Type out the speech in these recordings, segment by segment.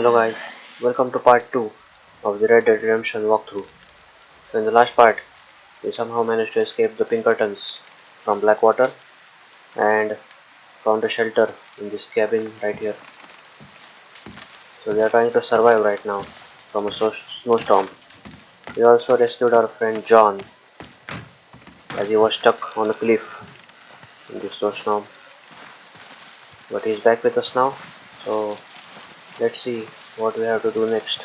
Hello guys, welcome to part 2 of the Red Dead Redemption walkthrough. So in the last part, we somehow managed to escape the Pinkertons from Blackwater and found a shelter in this cabin right here. So we are trying to survive right now from a snowstorm. We also rescued our friend John as he was stuck on a cliff in the snowstorm. But he's back with us now, so let's see what we have to do next.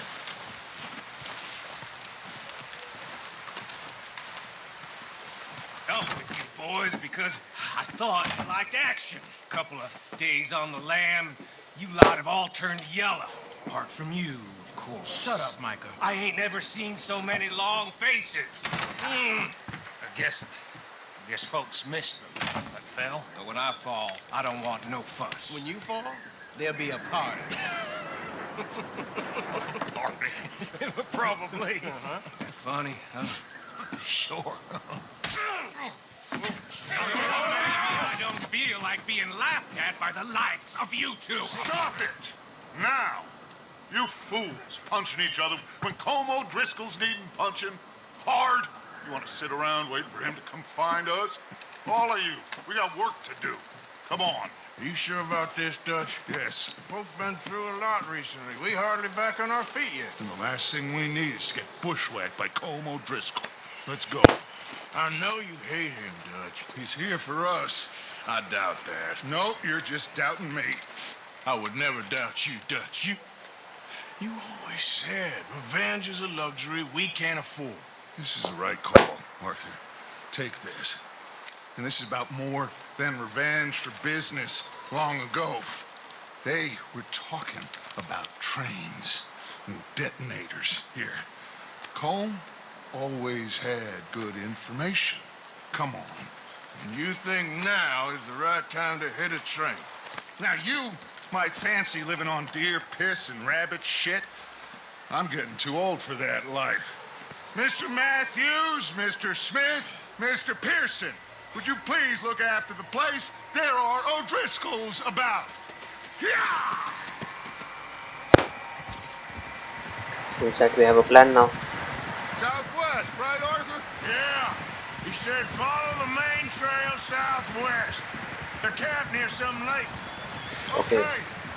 Up with you boys because I thought you liked action. Couple of days on the lam, you lot have all turned yellow. Apart from you, of course. Shut up, Micah. I ain't never seen so many long faces. I guess folks miss them. But fell, but when I fall, I don't want no fuss. When you fall, there'll be a party. Party? Probably. Funny, huh? Sure. I don't feel like being laughed at by the likes of you two. Stop it! Now! You fools punching each other when Como Driscoll's needing punching hard. You want to sit around waiting for him to come find us? All of you, we got work to do. Come on. You sure about this, Dutch? Yes. Folks been through a lot recently. We hardly back on our feet yet. And the last thing we need is to get bushwhacked by Como Driscoll. Let's go. I know you hate him, Dutch. He's here for us. I doubt that. No, you're just doubting me. I would never doubt you, Dutch. You always said revenge is a luxury we can't afford. This is the right call, Arthur. Take this. And this is about more than revenge for business long ago. They were talking about trains and detonators here. Colm always had good information. Come on. And you think now is the right time to hit a train? Now you might fancy living on deer piss and rabbit shit. I'm getting too old for that life. Mr. Matthews, Mr. Smith, Mr. Pearson, would you please look after the place? There are O'Driscolls about. Yeah! Seems like we have a plan now. Southwest, right, Arthur? Yeah. He said follow the main trail southwest. They're camped near some lake. Okay.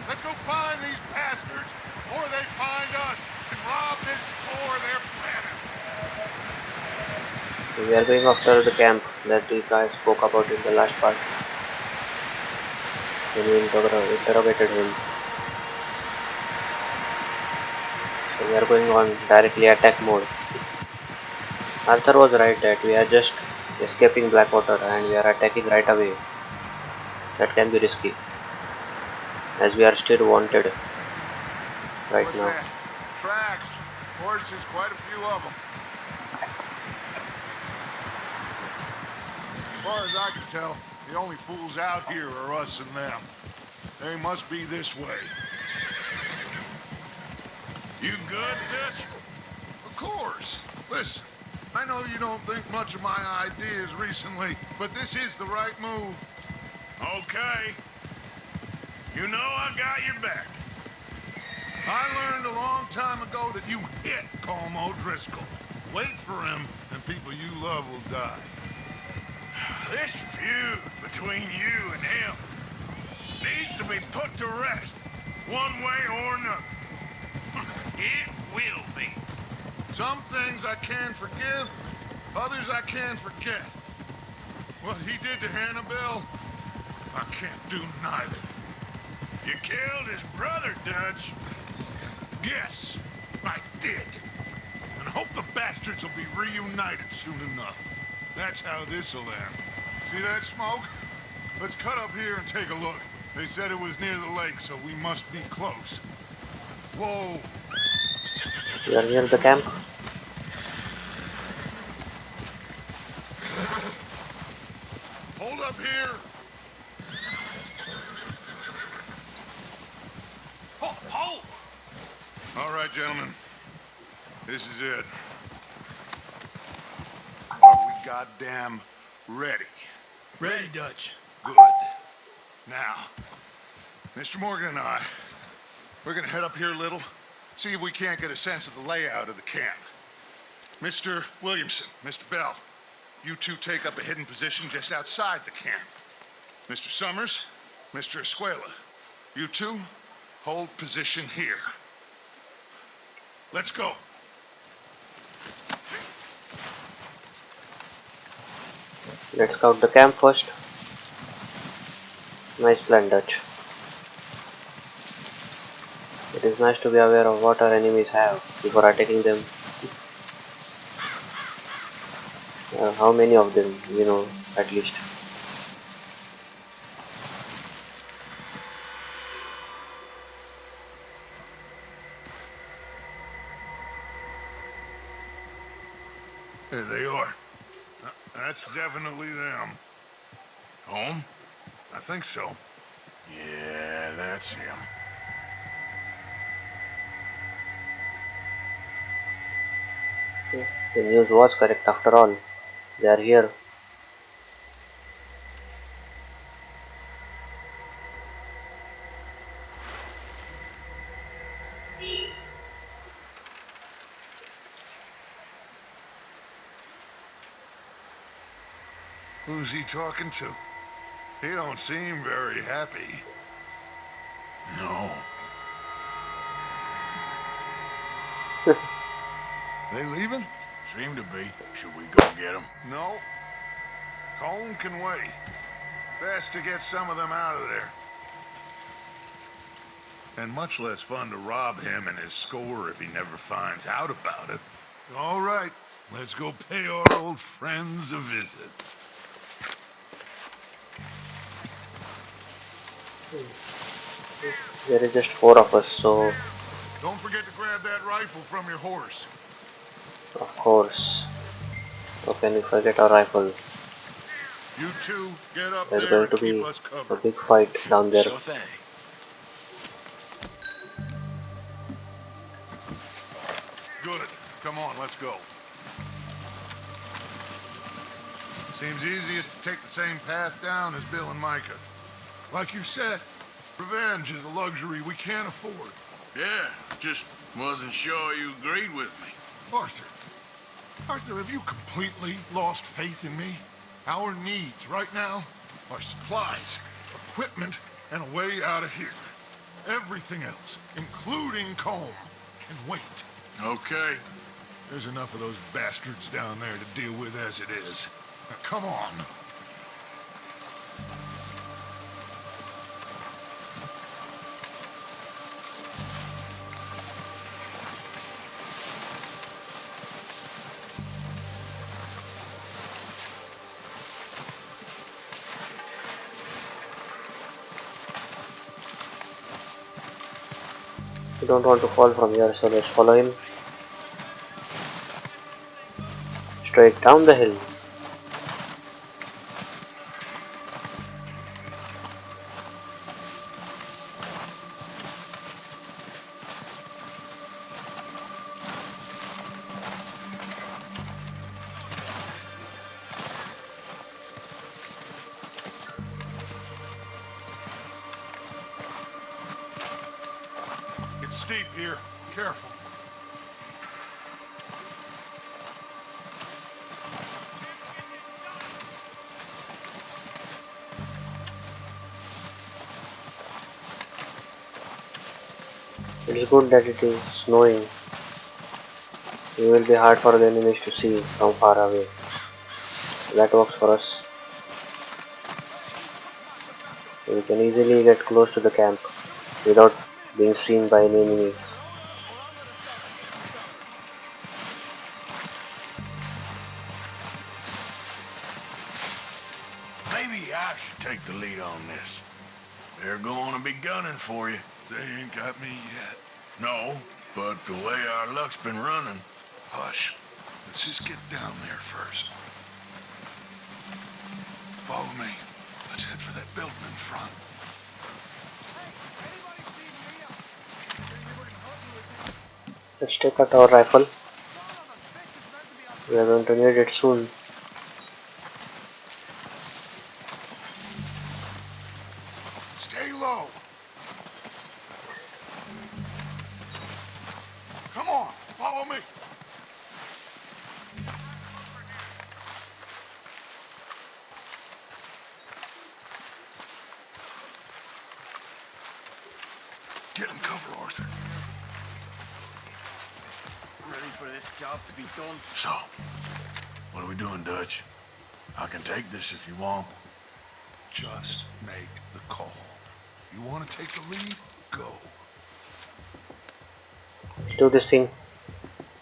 Let's go find these bastards before they find us and rob this store they're planning. So we are going after the camp that the guy spoke about in the last part when we interrogated him. So we are going on directly attack mode. Arthur was right that we are just escaping Blackwater and we are attacking right away. That can be risky, as we are still wanted right What's now. that? Tracks. Horses, quite a few of them. As far as I can tell, the only fools out here are us and them. They must be this way. You good, Dutch? Of course. Listen, I know you don't think much of my ideas recently, but this is the right move. Okay. You know I got your back. I learned a long time ago that you hit Como Driscoll. Wait for him, and people you love will die. This feud between you and him needs to be put to rest, one way or another. It will be. Some things I can forgive, others I can forget. What he did to Hannibal, I can't do neither. You killed his brother, Dutch. Yes, I did. And hope the bastards will be reunited soon enough. That's how this'll end. See that smoke? Let's cut up here and take a look. They said it was near the lake, so we must be close. Whoa! We are near the camp. Hold up here! Ho! All right, gentlemen. This is it. Are we goddamn ready? Ready, Dutch. Good. Now, Mr. Morgan and I, We're gonna head up here a little, see if we can't get a sense of the layout of the camp. Mr. Williamson, Mr. Bell, you two take up a hidden position just outside the camp. Mr. Summers, Mr. Escuela, you two hold position here. Let's go. Let's scout the camp first. Nice plan, Dutch. It is nice to be aware of what our enemies have before attacking them. How many of them, at least. There they are. That's definitely them. Home? I think so. Yeah, that's him. The news was correct after all. They are here. Who's he talking to? He don't seem very happy. No. They leaving? Seem to be. Should we go get him? No. Colm can wait. Best to get some of them out of there. And much less fun to rob him and his score if he never finds out about it. All right, let's go pay our old friends a visit. There is just 4 of us, so Don't forget to grab that rifle from your horse. of course. How can we forget our rifle? You two get up There's there going and to keep be us a covered. big fight down there. Sure thing. Good. Come on, let's go. Seems easiest to take the same path down as Bill and Micah. Like you said, revenge is a luxury we can't afford. Yeah, just wasn't sure you agreed with me. Arthur, have you completely lost faith in me? Our needs right now are supplies, equipment, and a way out of here. Everything else, including Colm, can wait. Okay. There's enough of those bastards down there to deal with as it is. Now, come on. We don't want to fall from here, so let's follow him. Straight down the hill. It's steep here. Careful. It's good that it is snowing. It will be hard for the enemies to see from far away. That works for us. We can easily get close to the camp without being seen by any enemy. Maybe I should take the lead on this. They're going to be gunning for you. They ain't got me yet. No, but the way our luck's been running. Hush. Let's just get down there first. Follow me. Let's head for that building in front. Let's take out our rifle. We are going to need it soon. Stay low. Follow me. Get in cover, Arthur. Ready for this job to be done? So, what are we doing, Dutch? I can take this if you want. Just make the call. You want to take the lead? Go. Do this thing.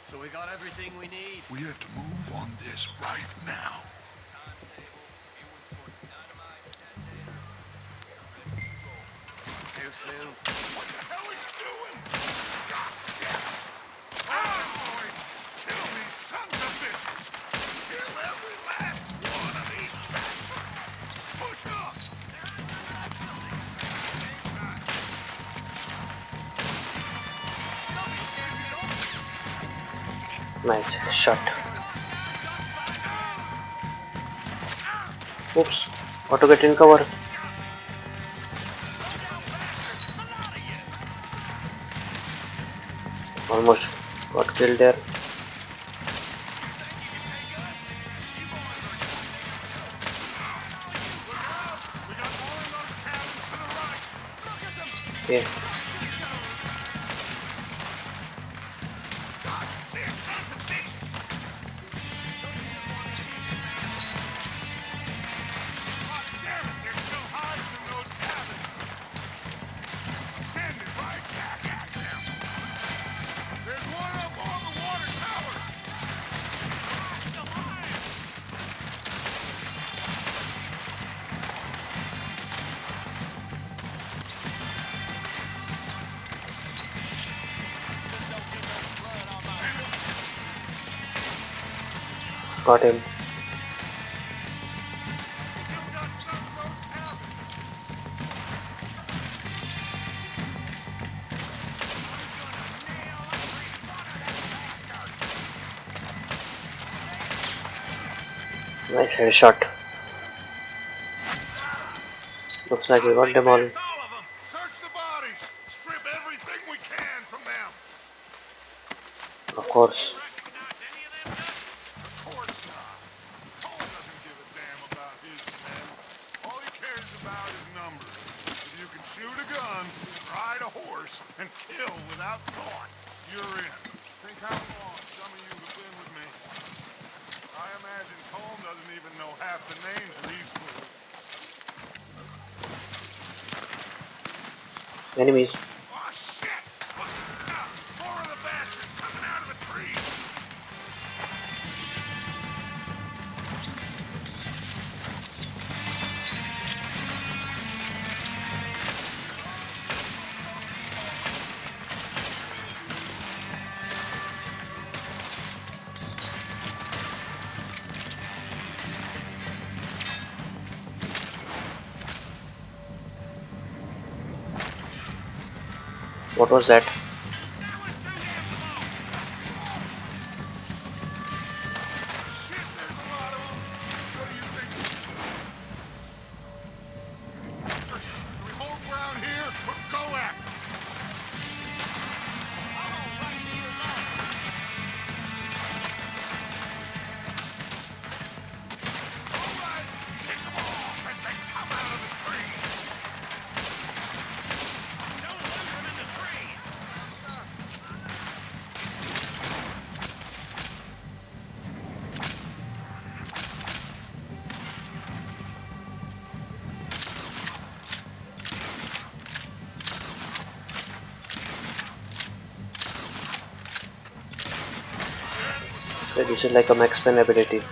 So we got everything we need. We have to move on this right now. Timetable, A1 sort of dynamite, detonator. We're ready to go. How soon? What the hell are you doing? God damn it! Ah, boys! Kill these sons of bitches! Kill every last one of these bastards! Push up! Nice shot. Oops. Auto get in cover. Almost got killed there. Okay. Got him. Nice headshot. Looks like we got them all. All of them! Search the bodies! Strip everything we can from them! Of course. Of course not. Cole doesn't give a damn about his men. All he cares about is numbers. If you can shoot a gun, ride a horse, and kill without thought, you're in. Think how long some of you have been with me. I imagine Cole doesn't even know half the names of these fools. Enemies. Oh, shit! More of the bastards coming out of the trees! What was that? Shit, there's a lot of them! What do you think? Do we hold ground here or go after them? All right, pick them off as they come out of the trees! Don't lose them in the trees. So this is like a max pen ability. You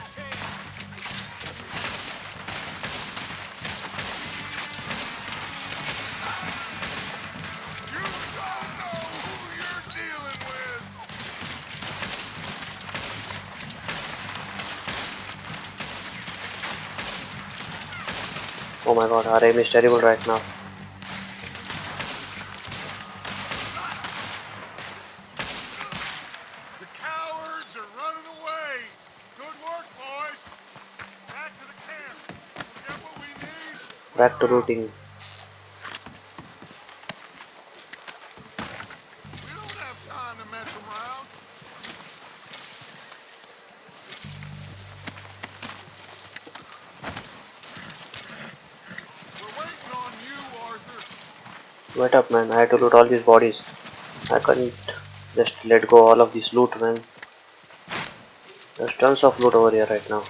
don't know who you're dealing with! Oh my god, our aim is terrible right now. The cowards are running away! Good work, boys! Back to the camp! We get what we need! Back to looting. We don't have time to mess around! Wait up, man. I had to loot all these bodies. I couldn't just let go all of this loot, man. There's tons of loot over here right now.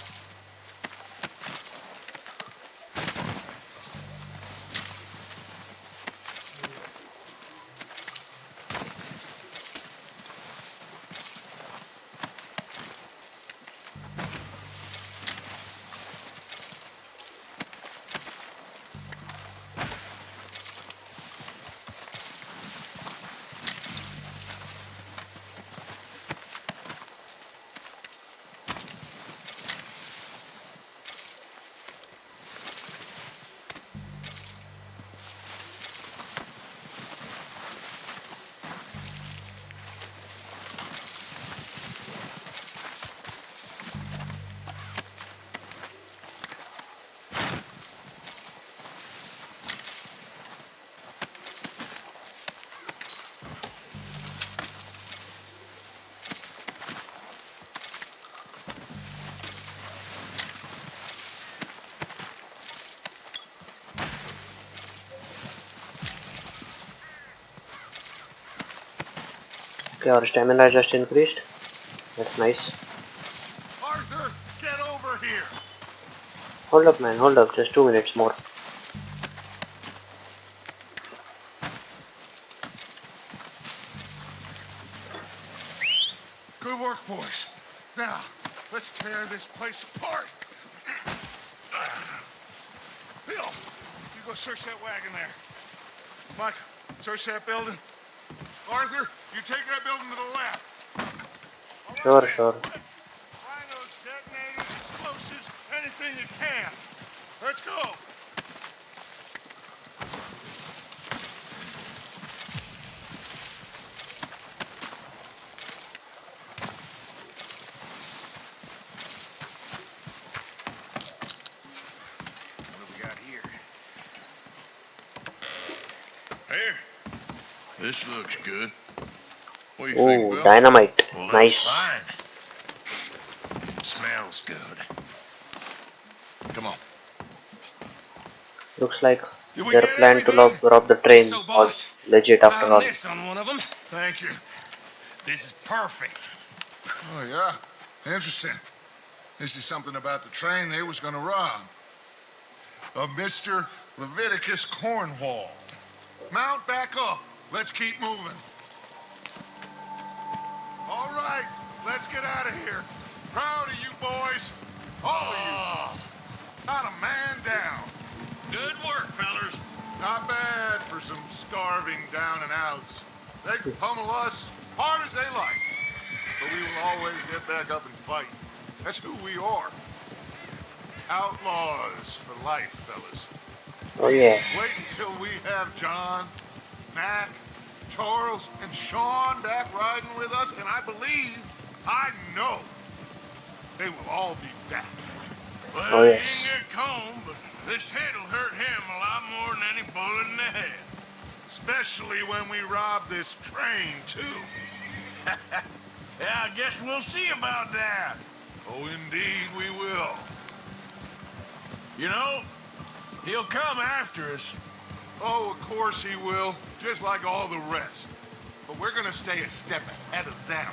Okay, our stamina just increased. That's nice. Arthur, get over here. Hold up, man. Hold up. Just 2 minutes more. Good work, boys. Now, let's tear this place apart. Bill, you go search that wagon there. Mike, search that building. Arthur, you take that building to the left. All right, Sure. rhinos, detonators, explosives, anything you can. Let's go. What do we got here? Here. This looks good. What do you think, Oh, Bill? dynamite. Well, Nice. looks fine. Smells good. Come on. Looks like Did we their get plan to everything? rob the Think train so, boss? was legit after Found all. this on one of them. Thank you. This is perfect. Oh, yeah? Interesting. This is something about the train they was gonna rob. A Mr. Leviticus Cornwall. Mount back up. Let's keep moving. All right, let's get out of here. Proud of you boys. All of you. Not a man down. Good work, fellers. Not bad for some starving down and outs. They can pummel us hard as they like. But we will always get back up and fight. That's who we are. Outlaws for life, fellas. Oh yeah. Wait until we have John, Mac, Charles, and Sean back riding with us, and I believe, I know, they will all be back. Well, Oh, he yes. ain't get Combe, but this hit'll hurt him a lot more than any bullet in the head. Especially when we rob this train, too. Yeah, I guess we'll see about that. Oh, indeed we will. You know, he'll come after us. Oh, of course he will, just like all the rest. But we're gonna stay a step ahead of them.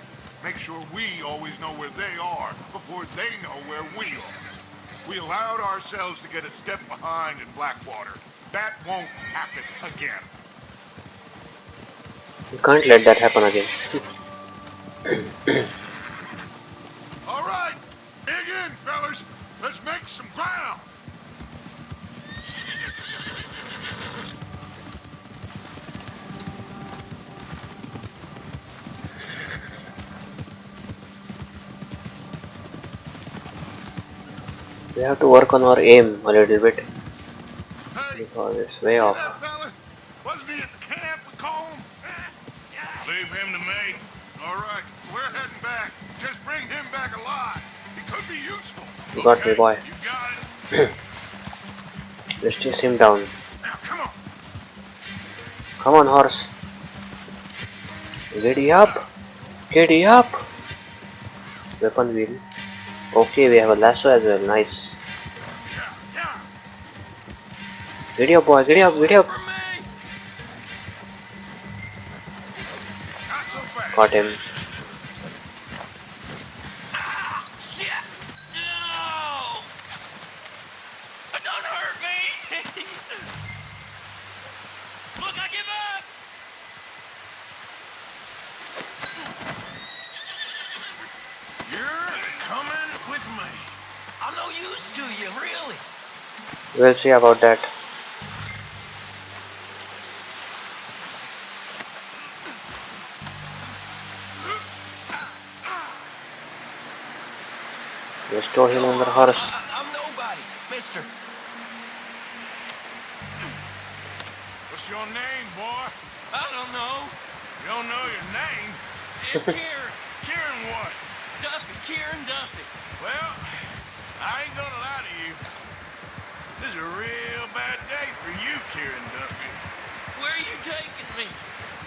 Make sure we always know where they are before they know where we are. We allowed ourselves to get a step behind in Blackwater. That won't happen again. You can't let that happen again. All right, dig in, fellas. Let's make some ground. We have to work on our aim a little bit Hey, because it's see way that off. fella? Wasn't he at the camp with Colm? Leave him to me. All right, we're heading back. Just bring him back alive. He could be useful. You got me, boy. You got it. Let's chase him down. Now, come on. Come on, horse. Giddy up. Giddy up. Weapon wheel. Okay, we have a lasso as well. Nice. Yeah. Giddy up, boy. Giddy up. Giddy up. For me. caught him. Shit! No! Don't hurt me! Look, I give up! You're coming with me. I'm no use to you, really. We'll see about that. Restore him on the horse. I'm nobody, mister. What's your name, boy? I don't know. You don't know your name? It's Kieran. Kieran what? Duffy. Kieran Duffy. Well, I ain't gonna lie to you. This is a real bad day for you, Kieran Duffy. Where are you taking me?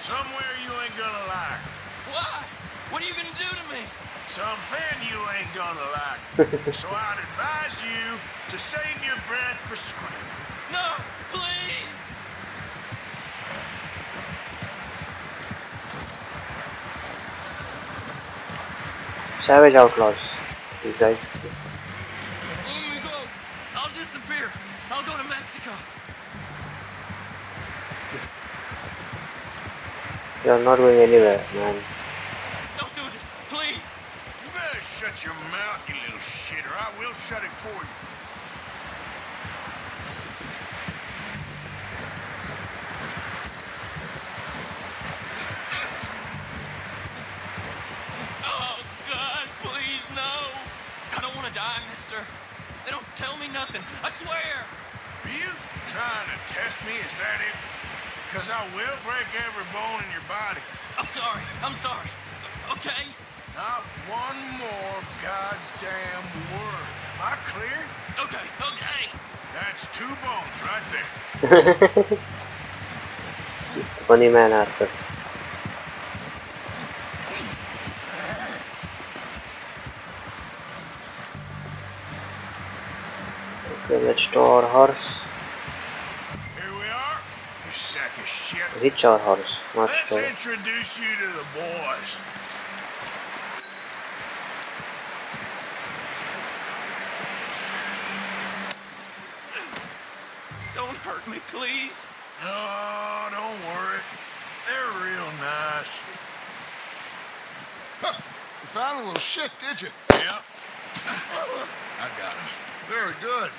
Somewhere you ain't gonna like. Why? What are you gonna do to me? Something you ain't gonna like. So I'd advise you to save your breath for screaming. No, please. Savage outlaws. These guys. Let me go. I'll disappear. I'll go to Mexico. You're not going anywhere, man. Don't do this, please. You better shut your mouth, you little shitter. I will shut it for you. Oh, God, please, no. I don't want to die, mister. They don't tell me nothing. I swear. Are you trying to test me? Is that it? Because I will break every bone in your body. I'm sorry. I'm sorry. Okay? Not one more goddamn word. Am I clear? Okay. Okay. That's 2 bones right there. Funny man Arthur. Okay, let's store our horse. Here we are, you sack of shit. Hitch our horse, not Let's store. introduce you to the boys. Don't hurt me, please. Oh, don't worry. They're real nice. Huh. You found a little shit, did you? Yep. I got him. Very good.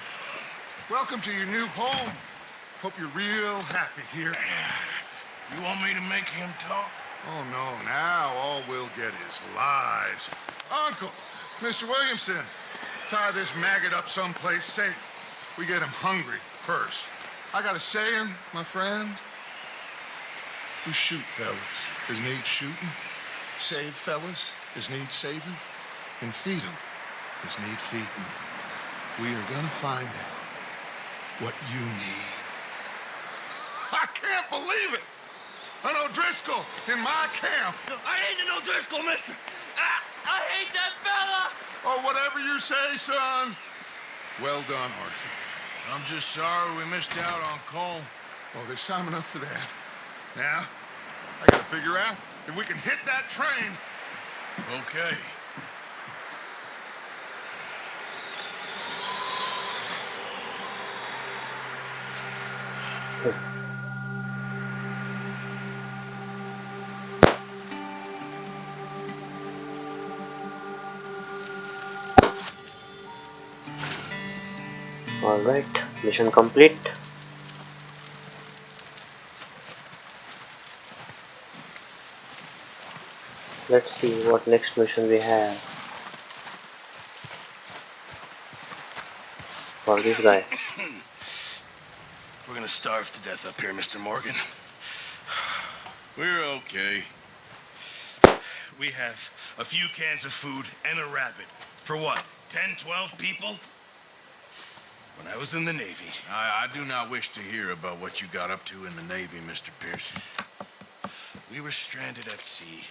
Welcome to your new home. Hope you're real happy here. You want me to make him talk? Oh, no. Now all we'll get is lies. Uncle, Mr. Williamson, tie this maggot up someplace safe. We get him hungry first. I got a saying, my friend. We shoot fellas as need shooting, save fellas as need saving, and feed 'em as need feeding. We are gonna find out what you need. I can't believe it! An O'Driscoll in my camp! I ain't an O'Driscoll, mister. I hate that fella. Oh, whatever you say, son. Well done, Arthur. I'm just sorry we missed out on Cole. Oh, there's time enough for that. Now, I gotta figure out if we can hit that train. Okay. Alright, mission complete. Let's see what next mission we have for this guy. We're gonna starve to death up here, Mr. Morgan. We're okay. We have a few cans of food and a rabbit. For what? 10, 12 people? When I was in the Navy. I do not wish to hear about what you got up to in the Navy, Mr. Pearson. We were stranded at sea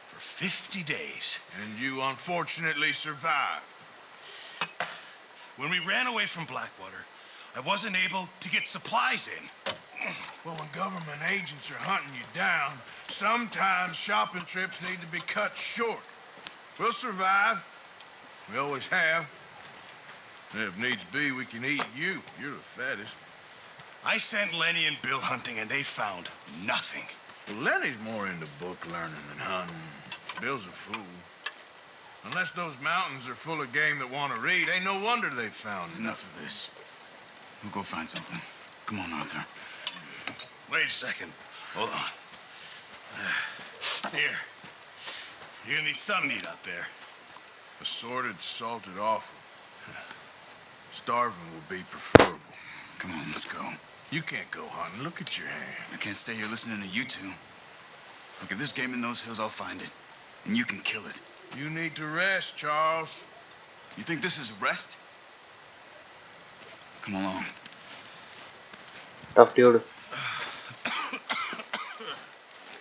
for 50 days. And you unfortunately survived. When we ran away from Blackwater, I wasn't able to get supplies in. Well, when government agents are hunting you down, sometimes shopping trips need to be cut short. We'll survive. We always have. If needs be, we can eat you. You're the fattest. I sent Lenny and Bill hunting and they found nothing. Well, Lenny's more into book learning than hunting. Bill's a fool. Unless those mountains are full of game that want to read, ain't no wonder they found Enough of this. We'll go find something. Come on, Arthur. Wait a second. Hold on. Here. You're gonna need something to eat out there. assorted, salted offal. Starving will be preferable. Come on, let's go. You can't go hunting. Look at your hand. I can't stay here listening to you two. Look, if there's game in those hills, I'll find it. And you can kill it. You need to rest, Charles. You think this is rest? Come along. Tough dude.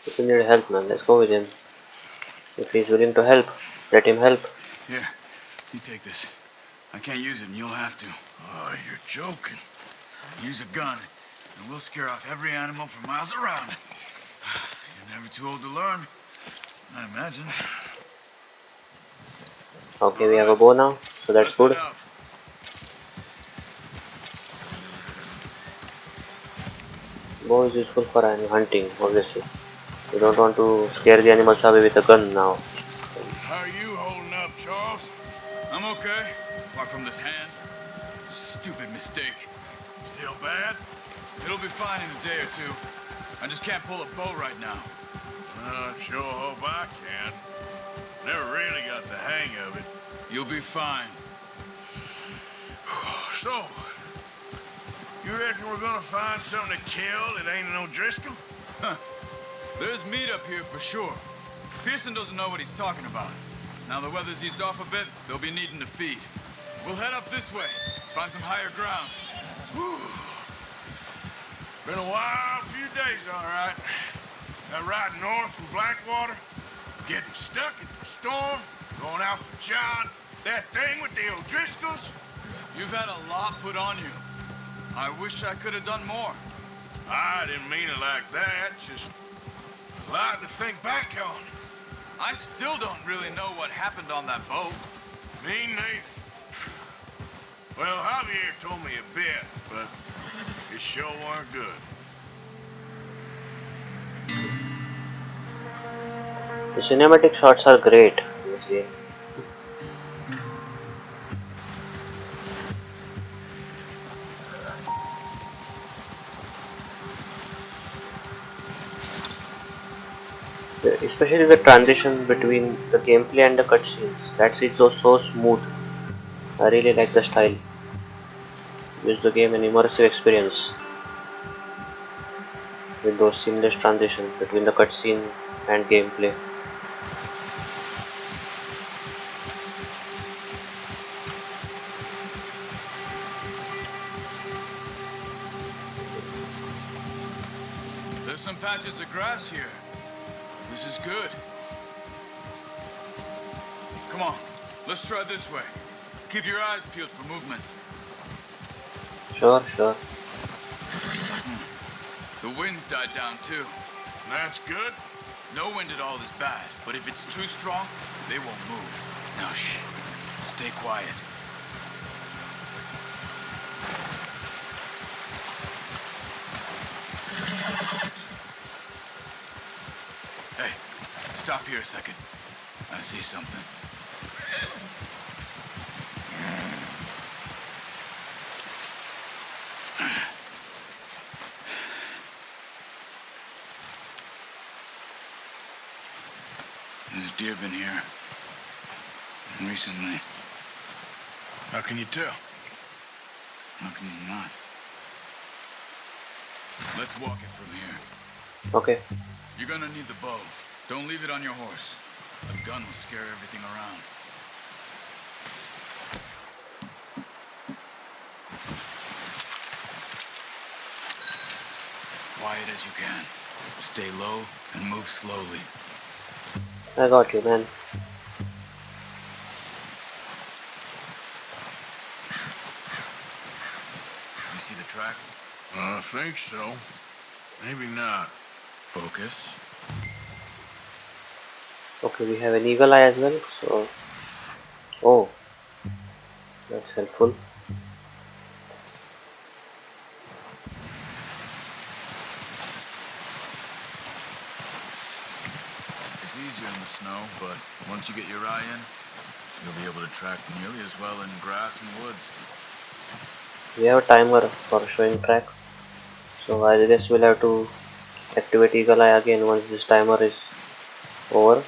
If you need help, man, let's go with him. If he's willing to help, let him help. Here, you take this. I can't use it, and you'll have to. Oh, you're joking. Use a gun, and we'll scare off every animal for miles around. You're never too old to learn, I imagine. Okay, we have a bow now, so that's good. Bow is useful for hunting, obviously. You don't want to scare the animals away with a gun now. How are you holding up, Charles? I'm okay, apart from this hand. Stupid mistake. Still bad? It'll be fine in a day or two. I just can't pull a bow right now. I sure hope I can. Never really got the hang of it. You'll be fine. So, you reckon we're gonna find something to kill that ain't an O'Driscoll? Huh. There's meat up here for sure. Pearson doesn't know what he's talking about. Now the weather's eased off a bit, they'll be needing to feed. We'll head up this way, find some higher ground. Been a wild few days, all right. That ride north from Blackwater, getting stuck in the storm, going out for John, that thing with the O'Driscolls. You've had a lot put on you. I wish I could have done more. I didn't mean it like that, just a lot to think back on. I still don't really know what happened on that boat. Me neither. Well, Javier told me a bit, but it sure weren't good. The cinematic shots are great, obviously. Especially the transition between the gameplay and the cutscenes. That's it, so smooth. I really like the style. Gives the game an immersive experience with those seamless transitions between the cutscene and gameplay. There's some patches of grass here. This is good. Come on, let's try this way. Keep your eyes peeled for movement. Sure. The wind's died down too. That's good. No wind at all is bad, but if it's too strong, they won't move. Now shh, stay quiet. Hey, stop here a second. I see something. There's deer been here. Recently. How can you tell? How can you not? Let's walk it from here. Okay. You're gonna need the bow. Don't leave it on your horse. A gun will scare everything around. Quiet as you can. Stay low and move slowly. I got you, man. You see the tracks? I think so. Maybe not. Focus. Okay, we have an eagle eye as well. So, oh, that's helpful. It's easier in the snow, but once you get your eye in, you'll be able to track nearly as well in grass and woods. We have a timer for showing track. So I guess we'll have to activate eagle eye again once this timer is over.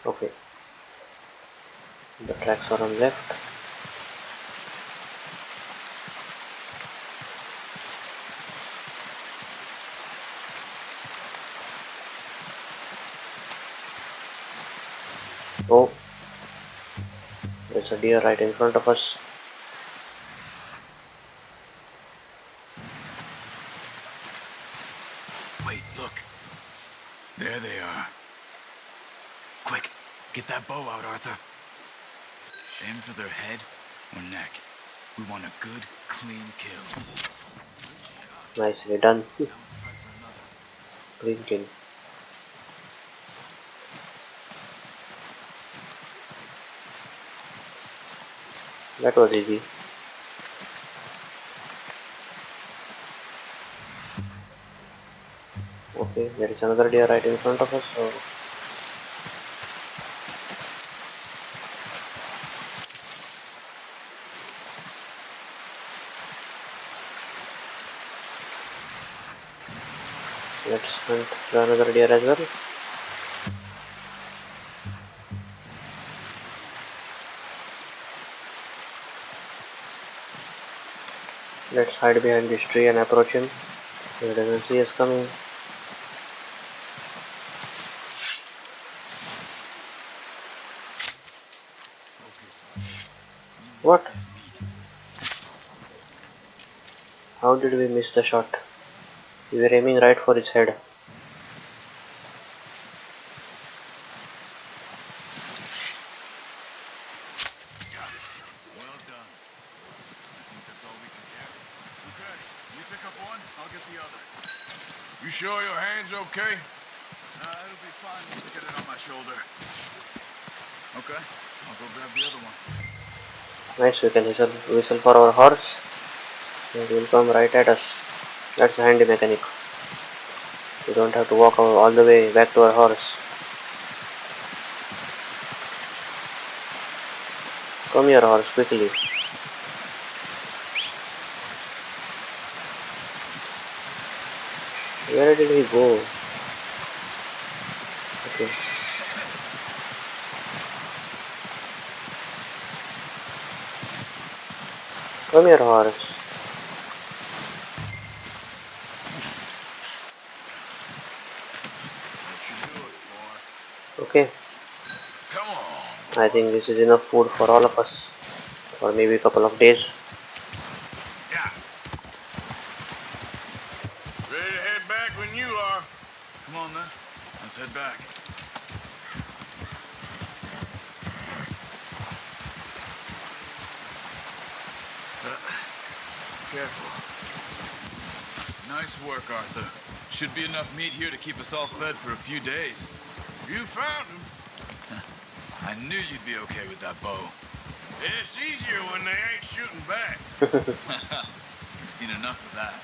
Okay, the tracks are on left. Oh, there's a deer right in front of us. Wait, look. There they are. Quick, get that bow out, Arthur. Aim for their head or neck. We want a good, clean kill. Nicely done. Now let's try for another. Green kill. That was easy. Okay, there is another deer right in front of us. So let's hunt for another deer as well. Let's hide behind this tree and approach him. He doesn't see us coming. What? This meat. How did we miss the shot? We were aiming right for his head. Well done. I think that's all we can carry. Okay, you pick up one, I'll get the other. You sure your hand's okay? It'll be fine once I get it on my shoulder. Okay, I'll go grab the other one. Nice, we can whistle for our horse. It will come right at us. That's a handy mechanic. We don't have to walk all the way back to our horse. Come here, horse, quickly. Where did he go? Okay. Come here, horse. That should do it, boy. Okay. Come on. I think this is enough food for all of us. For maybe a couple of days. Yeah. Ready to head back when you are. Come on then, let's head back. Careful. Nice work, Arthur. Should be enough meat here to keep us all fed for a few days. You found him. I knew you'd be okay with that bow. It's easier when they ain't shooting back. You've seen enough of that.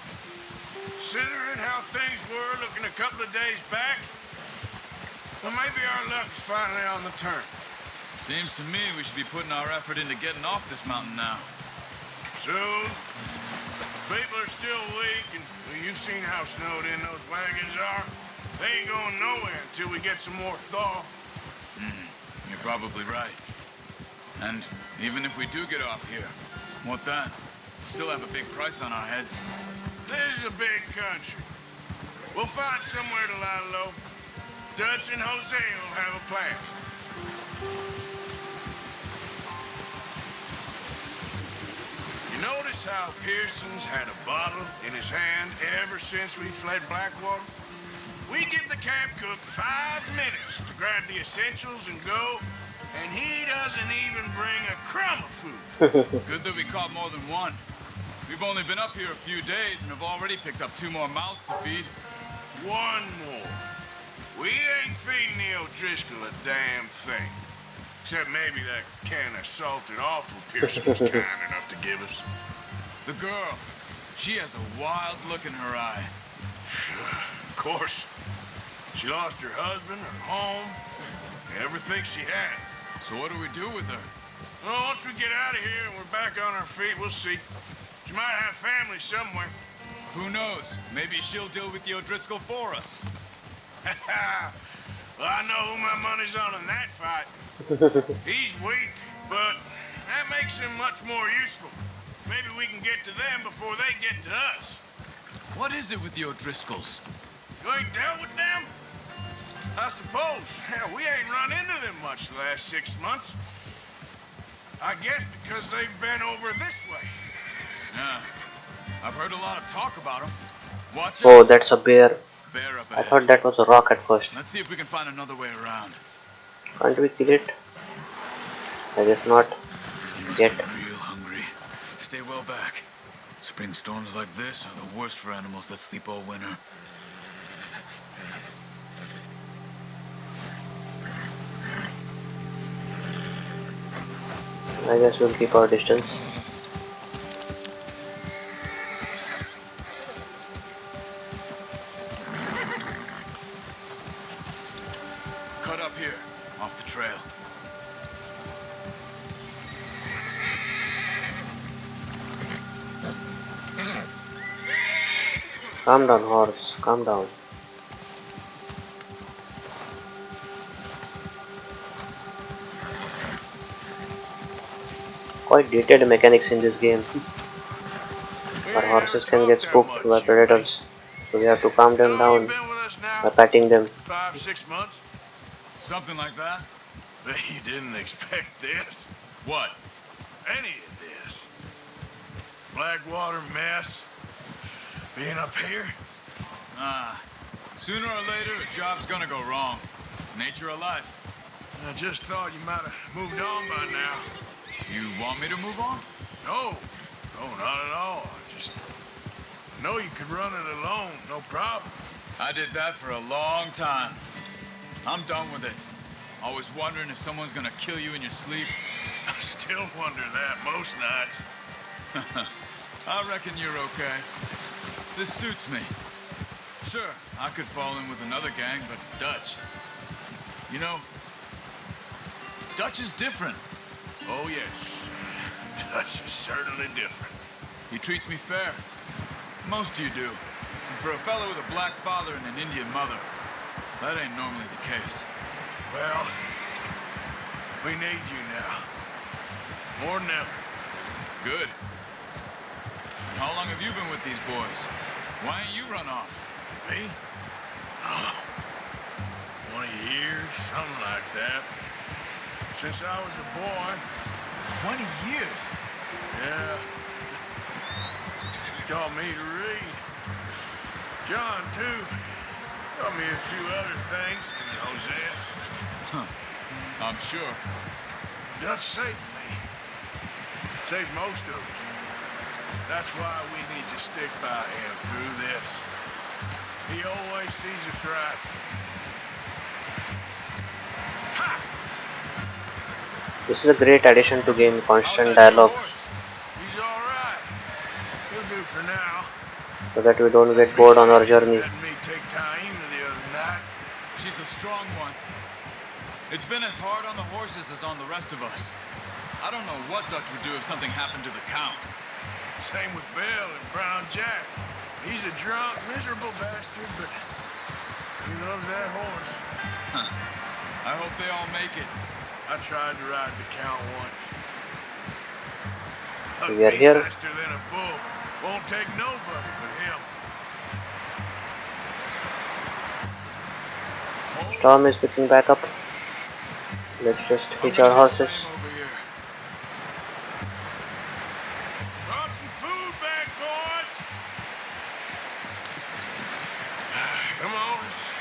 Considering how things were looking a couple of days back, well, maybe our luck is finally on the turn. Seems to me we should be putting our effort into getting off this mountain now. Soon. People are still weak, and well, you've seen how snowed in those wagons are. They ain't going nowhere until we get some more thaw. You're probably right. And even if we do get off here, what then? We still have a big price on our heads. This is a big country. We'll find somewhere to lie low. Dutch and Jose will have a plan. You Notice how Pearson's had a bottle in his hand ever since we fled Blackwater? We give the camp cook 5 minutes to grab the essentials and go, and he doesn't even bring a crumb of food. Good that we caught more than one. We've only been up here a few days and have already picked up 2 more mouths to feed. One more. We ain't feeding the O'Driscoll a damn thing. Except maybe that can of salted offal Pearson was kind enough to give us. The girl, she has a wild look in her eye. Of course. She lost her husband, her home, everything she had. So what do we do with her? Well, once we get out of here and we're back on our feet, we'll see. She might have family somewhere. Who knows? Maybe she'll deal with the O'Driscoll for us. Well, I know who my money's on in that fight. He's weak, but that makes him much more useful. Maybe we can get to them before they get to us. What is it with the O'Driscolls? You ain't dealt with them? I suppose. Hell, we ain't run into them much the last 6 months. I guess because they've been over this way. Yeah. I've heard a lot of talk about them. Watch Oh, out. that's a bear. Bear up I ahead. thought that was a rock at first. Let's see if we can find another way around. Can't we kill it? I guess not. You must Yet. be real hungry. Stay well back. Spring storms like this are the worst for animals that sleep all winter. I guess we'll keep our distance. Cut up here, off the trail. Calm down, horse. Calm down. Quite detailed mechanics in this game. Our horses can get spooked by predators, so we have to calm them How long down you been with us now? by patting them. 5, 6 months? Something like that? Bet you didn't expect this. What? Any of this. Blackwater mess. Being up here. Sooner or later, a job's gonna go wrong. Nature of life. I just thought you might have moved on by now. You want me to move on? No, not at all. I just know you could run it alone, no problem. I did that for a long time. I'm done with it. Always wondering if someone's gonna kill you in your sleep. I still wonder that most nights. I reckon you're okay. This suits me. Sure, I could fall in with another gang, but Dutch. You know, Dutch is different. Oh, yes. Dutch is certainly different. He treats me fair. Most you do. And for a fellow with a black father and an Indian mother, that ain't normally the case. Well, we need you now. More than ever. Good. And how long have you been with these boys? Why ain't you run off? Me? Oh, 20 years, something like that. Since I was a boy. 20 years? Yeah. He taught me to read. John, too. Taught me a few other things. Him and Hosea. I'm sure. Dutch saved me. Saved most of us. That's why we need to stick by him through this. He always sees us right. Ha! This is a great addition to game, constant How's that dialogue, horse? He's all right. He'll do for now. so that we don't get bored on our journey. Had me take Taina the other night. She's a strong one. It's been as hard on the horses as on the rest of us. I don't know what Dutch would do if something happened to the Count. Same with Bill and Brown Jack. He's a drunk, miserable bastard, but he loves that horse. I hope they all make it. I tried to ride the Count once. A We are beat here. faster than a bull. Won't take nobody but him. Storm is picking back up. Let's just hitch our horses. Over here. Run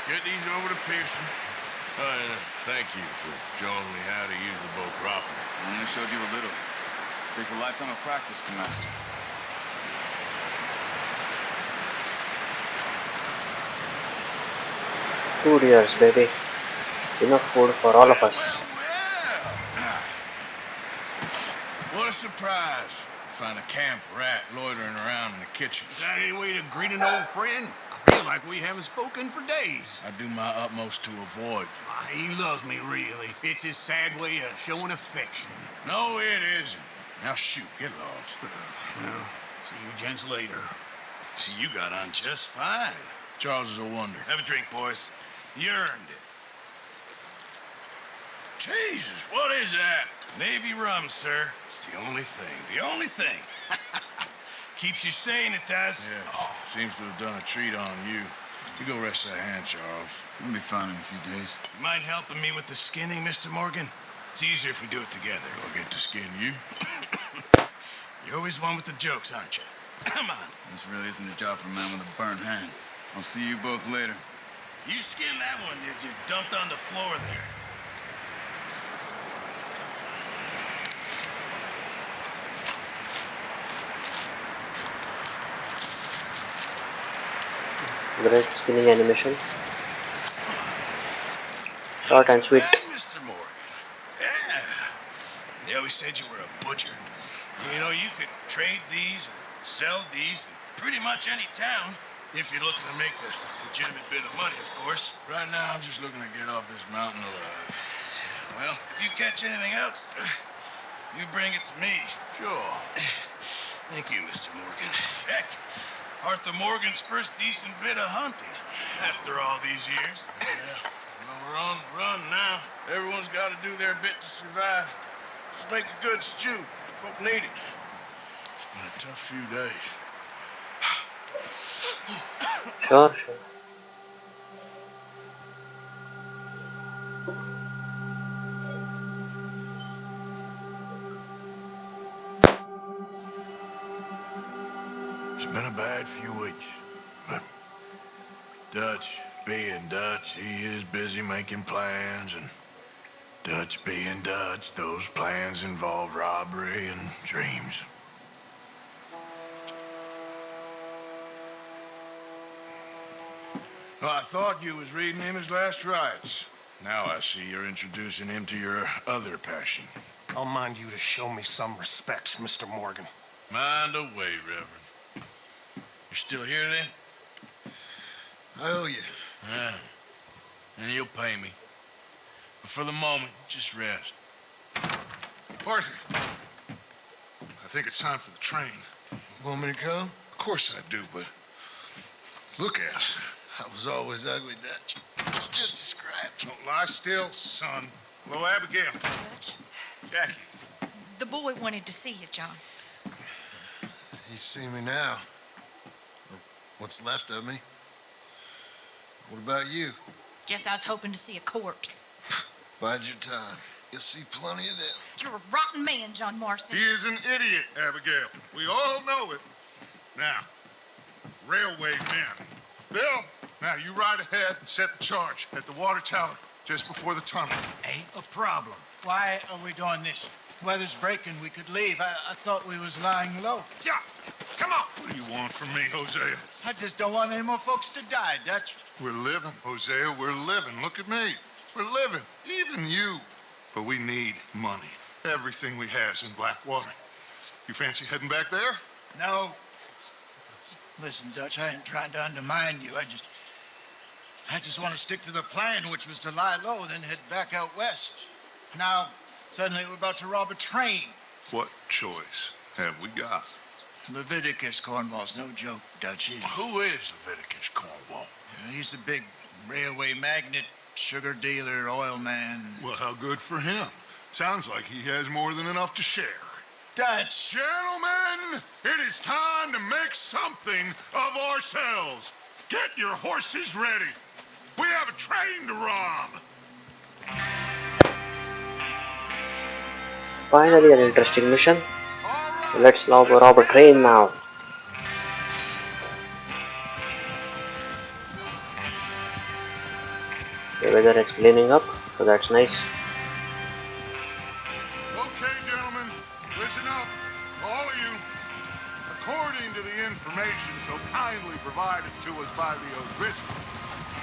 Get these over to Pearson. Oh, and thank you for showing me how to use the bow properly. I only showed you a little. Takes a lifetime of practice to master. 2 years, baby. Enough food for all of us. Well. What a surprise. Find a camp rat loitering around in the kitchen. Is that any way to greet an old friend? I feel like we haven't spoken for days. I do my utmost to avoid you. He loves me, really. It's his sad way of showing affection. No, it isn't. Now shoot, get lost. Well, see you gents later. See, you got on just fine. Charles is a wonder. Have a drink, boys. You earned it. Jesus, what is that? Navy rum, sir. It's the only thing. The only thing. Keeps you sane, it does. Yeah, seems to have done a treat on you. You go rest that hand, Charles. We'll be fine in a few days. You mind helping me with the skinning, Mr. Morgan? It's easier if we do it together. I'll get to skin you. You're always one with the jokes, aren't you? Come on. This really isn't a job for a man with a burnt hand. I'll see you both later. You skinned that one that you dumped on the floor there. Great spinning animation. Short and sweet. Mr. Morgan. Yeah. They always said you were a butcher. You know, you could trade these or sell these in pretty much any town. If you're looking to make a legitimate bit of money, of course. Right now, I'm just looking to get off this mountain alive. Well, if you catch anything else, you bring it to me. Sure. Thank you, Mr. Morgan. Heck, Arthur Morgan's first decent bit of hunting after all these years. Yeah. Well, we're on the run now. Everyone's got to do their bit to survive. Just make a good stew. Folk need it. It's been a tough few days. Sure. It's been a bad few weeks, but Dutch being Dutch, he is busy making plans, and Dutch being Dutch, those plans involve robbery and dreams. Well, I thought you was reading him his last rites. Now I see you're introducing him to your other passion. I'll mind you to show me some respect, Mr. Morgan. Mind away, Reverend. You're still here then? I owe you. Yeah. And you'll pay me. But for the moment, just rest. Arthur, I think it's time for the train. Want me to come? Of course I do, but look at you. I was always ugly, Dutch. It's just a scratch. Don't lie still, son. Hello, Abigail. Jackie. The boy wanted to see you, John. You see me now. Or what's left of me. What about you? Guess I was hoping to see a corpse. Bide your time. You'll see plenty of them. You're a rotten man, John Marston. He is an idiot, Abigail. We all know it. Now, railway men. Bill, now you ride ahead and set the charge at the water tower just before the tunnel. Ain't a problem. Why are we doing this? Weather's breaking. We could leave. I thought we was lying low. Yeah, come on. What do you want from me, Hosea? I just don't want any more folks to die, Dutch. We're living, Hosea. We're living. Look at me. We're living. Even you. But we need money. Everything we have's in Blackwater. You fancy heading back there? No. Listen, Dutch, I ain't trying to undermine you. I just want to stick to the plan, which was to lie low, then head back out west. Now, suddenly we're about to rob a train. What choice have we got? Leviticus Cornwall's no joke, Dutch. Who is Leviticus Cornwall? He's a big railway magnate, sugar dealer, oil man. Well, how good for him. Sounds like he has more than enough to share. Dutch! Gentlemen, it is time to make something of ourselves. Get your horses ready. We have a train to rob. Finally, an interesting mission. Let's now rob a train now. The weather is cleaning up, so that's nice. Okay, gentlemen, listen up, all of you. According to the information so kindly provided to us by the O'Driscolls,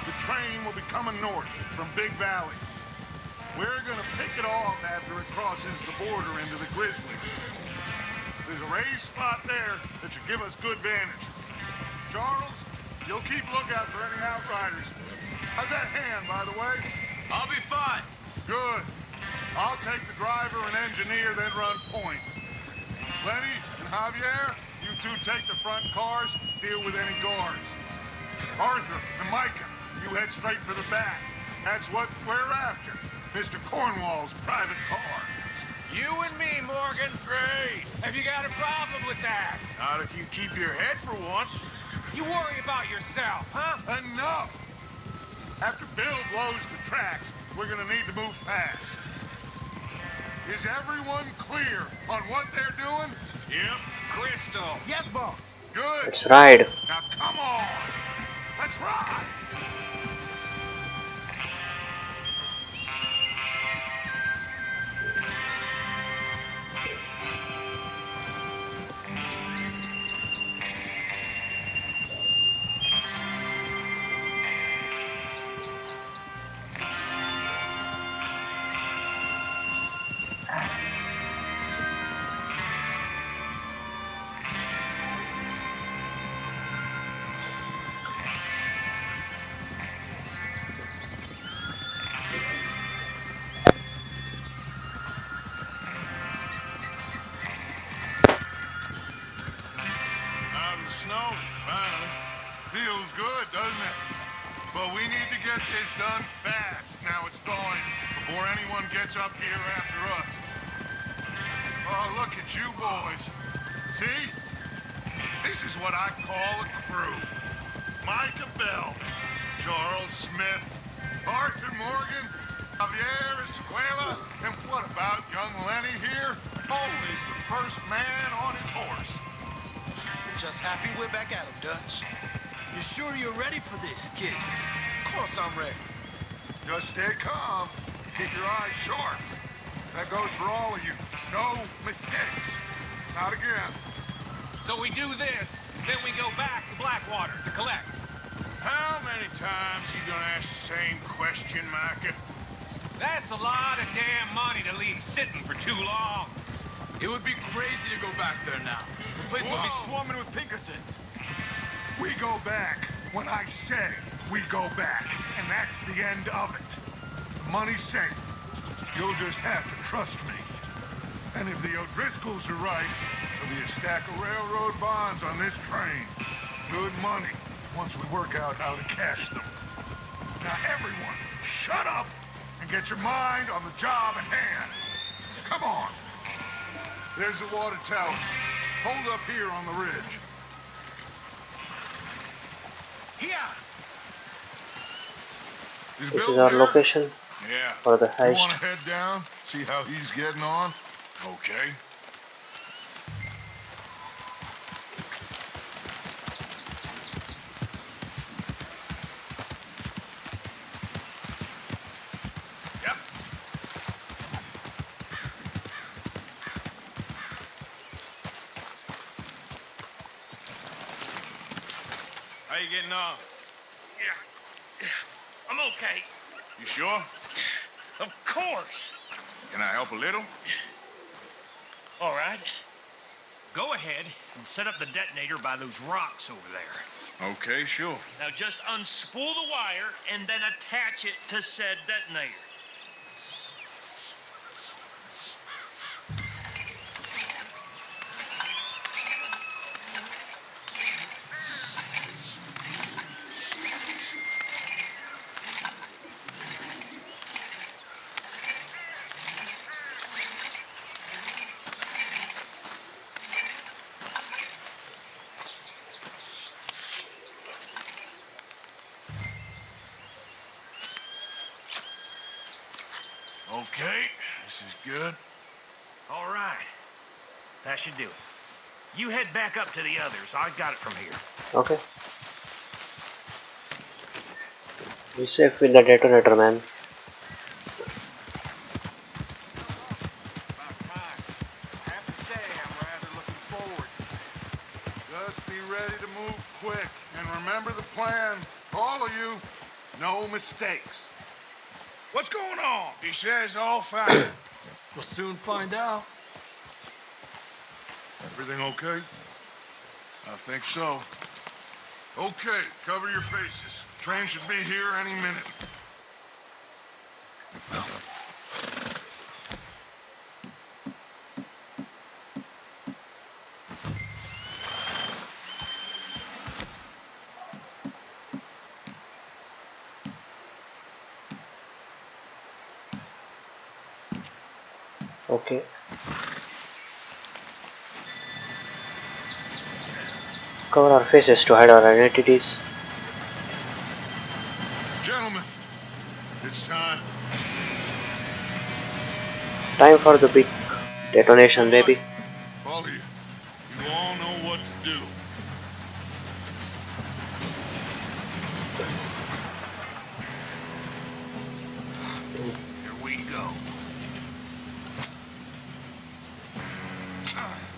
the train will be coming north from Big Valley. We're gonna pick it off after it crosses the border into the Grizzlies. There's a raised spot there that should give us good vantage. Charles, you'll keep lookout for any outriders. How's that hand, by the way? I'll be fine. Good. I'll take the driver and engineer, then run point. Lenny and Javier, you two take the front cars, deal with any guards. Arthur and Micah, you head straight for the back. That's what we're after. Mr. Cornwall's private car. You and me, Morgan. Great. Have you got a problem with that? Not if you keep your head for once. You worry about yourself, huh? Enough! After Bill blows the tracks, we're gonna need to move fast. Is everyone clear on what they're doing? Yep. Crystal. Yes, boss. Good. Let's ride. Now come on. Let's ride. Out in the snow, finally. Feels good, doesn't it? But we need to get this done fast. Now it's thawing before anyone gets up here after us. Oh, look at you boys. See? This is what I call a crew. Micah Bell, Charles Smith, Arthur Morgan, Javier Escuela, and what about young Lenny here? Always the first man on his horse. Just happy we're back at him, Dutch. You sure you're ready for this, kid? Of course I'm ready. Just stay calm. Keep your eyes sharp. That goes for all of you. No mistakes. Not again. So we do this, then we go back to Blackwater to collect. How many times you gonna ask the same question, Micah? That's a lot of damn money to leave sitting for too long. It would be crazy to go back there now. The place will be Whoa. swarming with Pinkertons. We go back when I say we go back, and that's the end of it. The money's safe. You'll just have to trust me. And if the O'Driscolls are right, there'll be a stack of railroad bonds on this train. Good money, once we work out how to cash them. Now everyone, shut up and get your mind on the job at hand. Come on. There's the water tower. Hold up here on the ridge. Here! Is This Bill is our there? location Yeah. for the You want heist. to head down, see how he's getting on? Okay. Yep. How you getting on? Yeah. I'm okay. You sure? Of course. Can I help a little? All right. Go ahead and set up the detonator by those rocks over there. Okay, sure. Now just unspool the wire and then attach it to said detonator. Okay, this is good. All right. That should do it. You head back up to the others. I got it from here. Okay. Be safe with the detonator, man. Just be ready to move quick. And remember the plan. All of you, no mistakes. What's going on? He says all fine. We'll soon find out. Everything okay? I think so. Okay, cover your faces. Train should be here any minute. Okay. Cover our faces to hide our identities. Gentlemen, it's time. Time for the big detonation, All baby. right, all of you. You all know what to do. Here we go.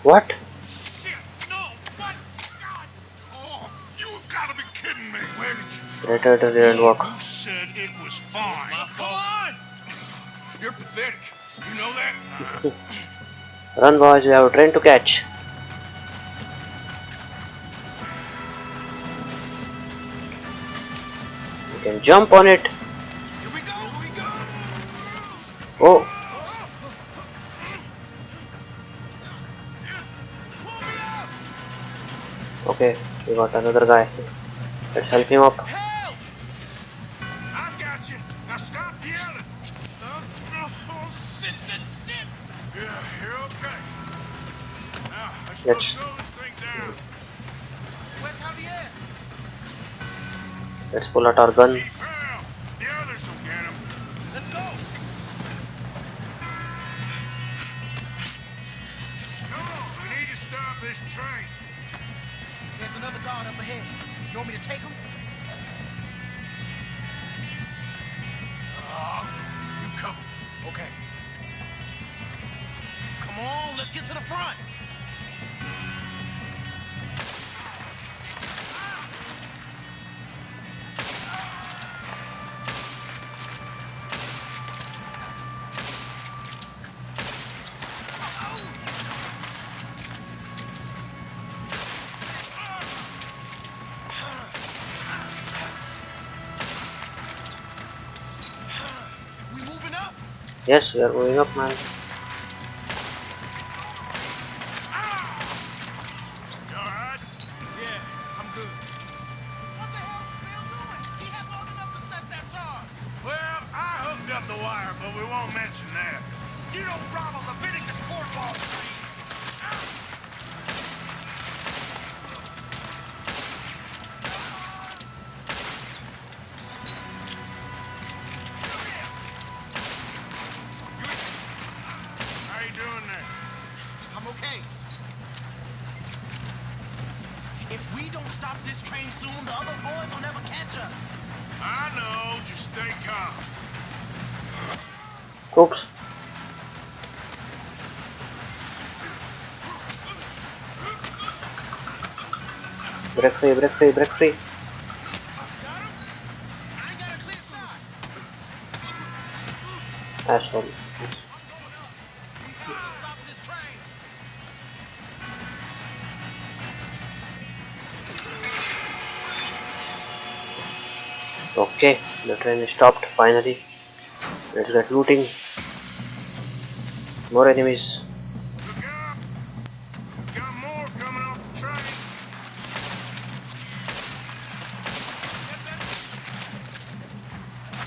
What? Shit! No! What? God! Oh, you've got to be kidding me. Where did you Detonator didn't work. Who said it was fine? Come on! You're pathetic. You know that? Run, boys, we have a train to catch. We can jump on it. Here we go! Here we go! Oh, okay, we got another guy. Let's help him up. Help! I got you. Now stop yelling. Shit, shit, shit! Yeah, you're okay. Now, let's go Let's- slow this thing down. Where's Javier? Let's pull out our gun. He fell. The others will get him. Let's go. Come on, we need to stop this train. There's another guard up ahead. You want me to take him? You cover. Okay. Come on, let's get to the front. We moving up? Yes, we are moving up, man. You alright? Yeah, I'm good. What the hell is Bill doing? He had long enough to set that charge. Well, I hooked up the wire, but we won't mention that. You don't rob a Leviticus cornball train. How you doing there? I'm okay. If we don't stop this train soon, the other boys will never catch us. I know, just stay calm. Oops. Break free, break free, break free. I ain't got a clear shot. Asshole. We have to stop this train. Okay, the train is stopped finally. Let's get looting. More enemies. Look out! Got more coming off the train.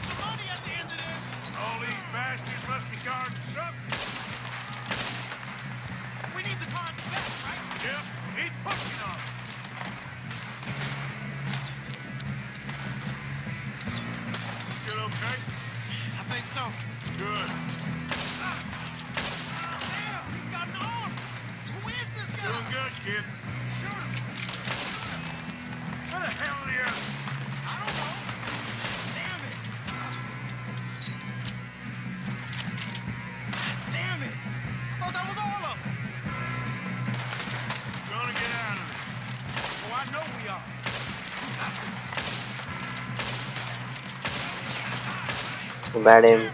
The money at the end of this. All these bastards must be guarding something. We need to guard the back, right? Yep, keep pushing on. Still okay? I think so. Good. Damn, he's got an arm. Who is this guy? Doing good, kid. Shoot him. Where the hell are the others? I don't know. Damn it. Bad aim.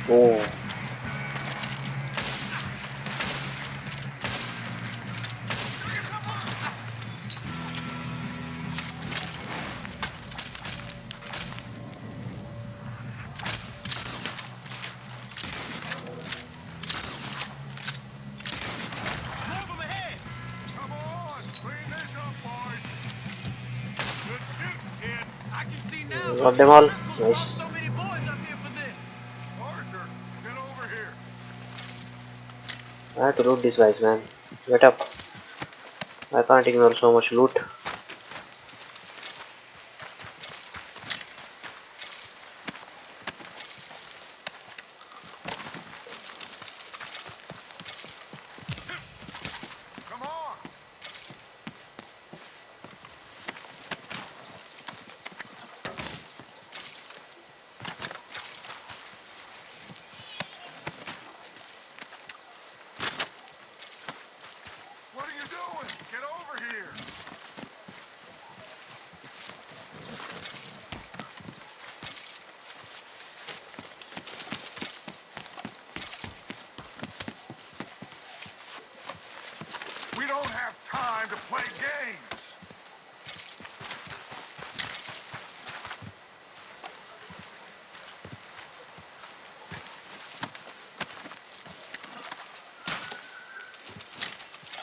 Oh, Move them ahead! Come on, clean this up, boys. Good shooting, kid. I can see now why got them Mr. all. Driscoll's brought Nice. so many boys up here for this. Arthur, get over here. I have to loot these guys, man. Get up. I can't ignore so much loot. Come on. What are you doing? Get over here. We don't have time to play games.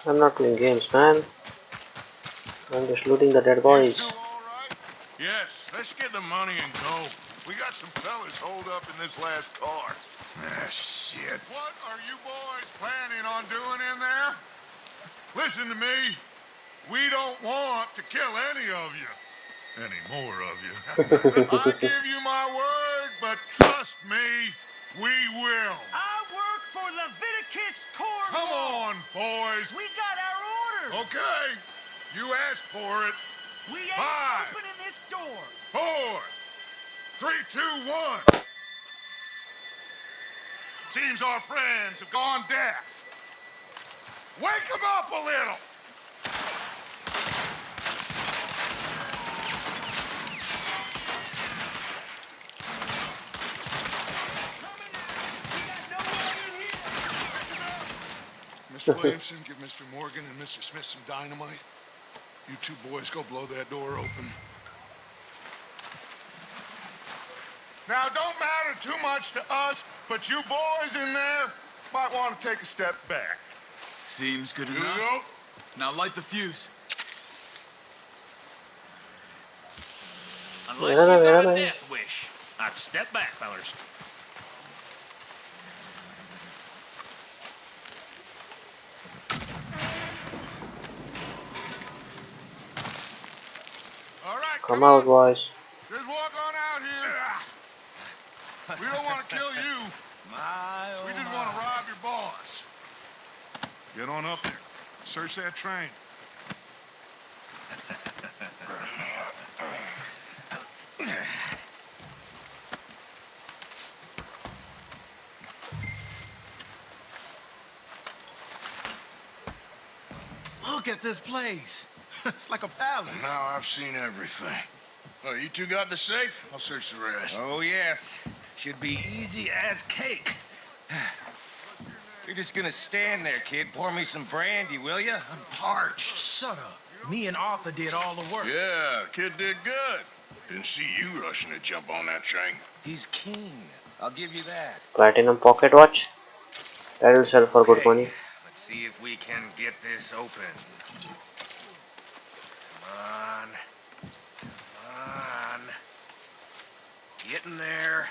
I'm not playing games, man. I'm just looting the dead You two boys. all right? Yes, let's get the money and go. We got some fellas holed up in this last car. Ah, shit. What are you boys planning on doing in there? Listen to me. We don't want to kill any of you. Any more of you. I give you my word, but trust me, we will. I work for Leviticus Corps. Come on, boys. We got our orders. Okay. You asked for it. We ain't 5, opening this door. 4, 3, 2, 1. Seems our friends have gone deaf. Wake them up a little. Mr. Williamson, give Mr. Morgan and Mr. Smith some dynamite. You two boys go blow that door open. Now, don't matter too much to us, but you boys in there might want to take a step back. Seems good You enough. go. Now light the fuse. Unless Where am I? you Where got am a I? death wish. I'd step back, fellers. All right, Come come out, on. boys. Just walk on out here. We don't want to kill you. We just want to rob your boss. Get on up there. Search that train. Look at this place. It's like a palace. Now I've seen everything. Oh, you two got the safe? I'll search the rest. Oh, yes. Should be easy as cake. You're just gonna stand there, kid. Pour me some brandy, will ya? I'm parched. Shut up. Me and Arthur did all the work. Yeah, kid did good. Didn't see you rushing to jump on that train. He's keen. I'll give you that. Platinum pocket watch. That will sell for good Okay, money. let's see if we can get this open. Come on. Come on. Get in there.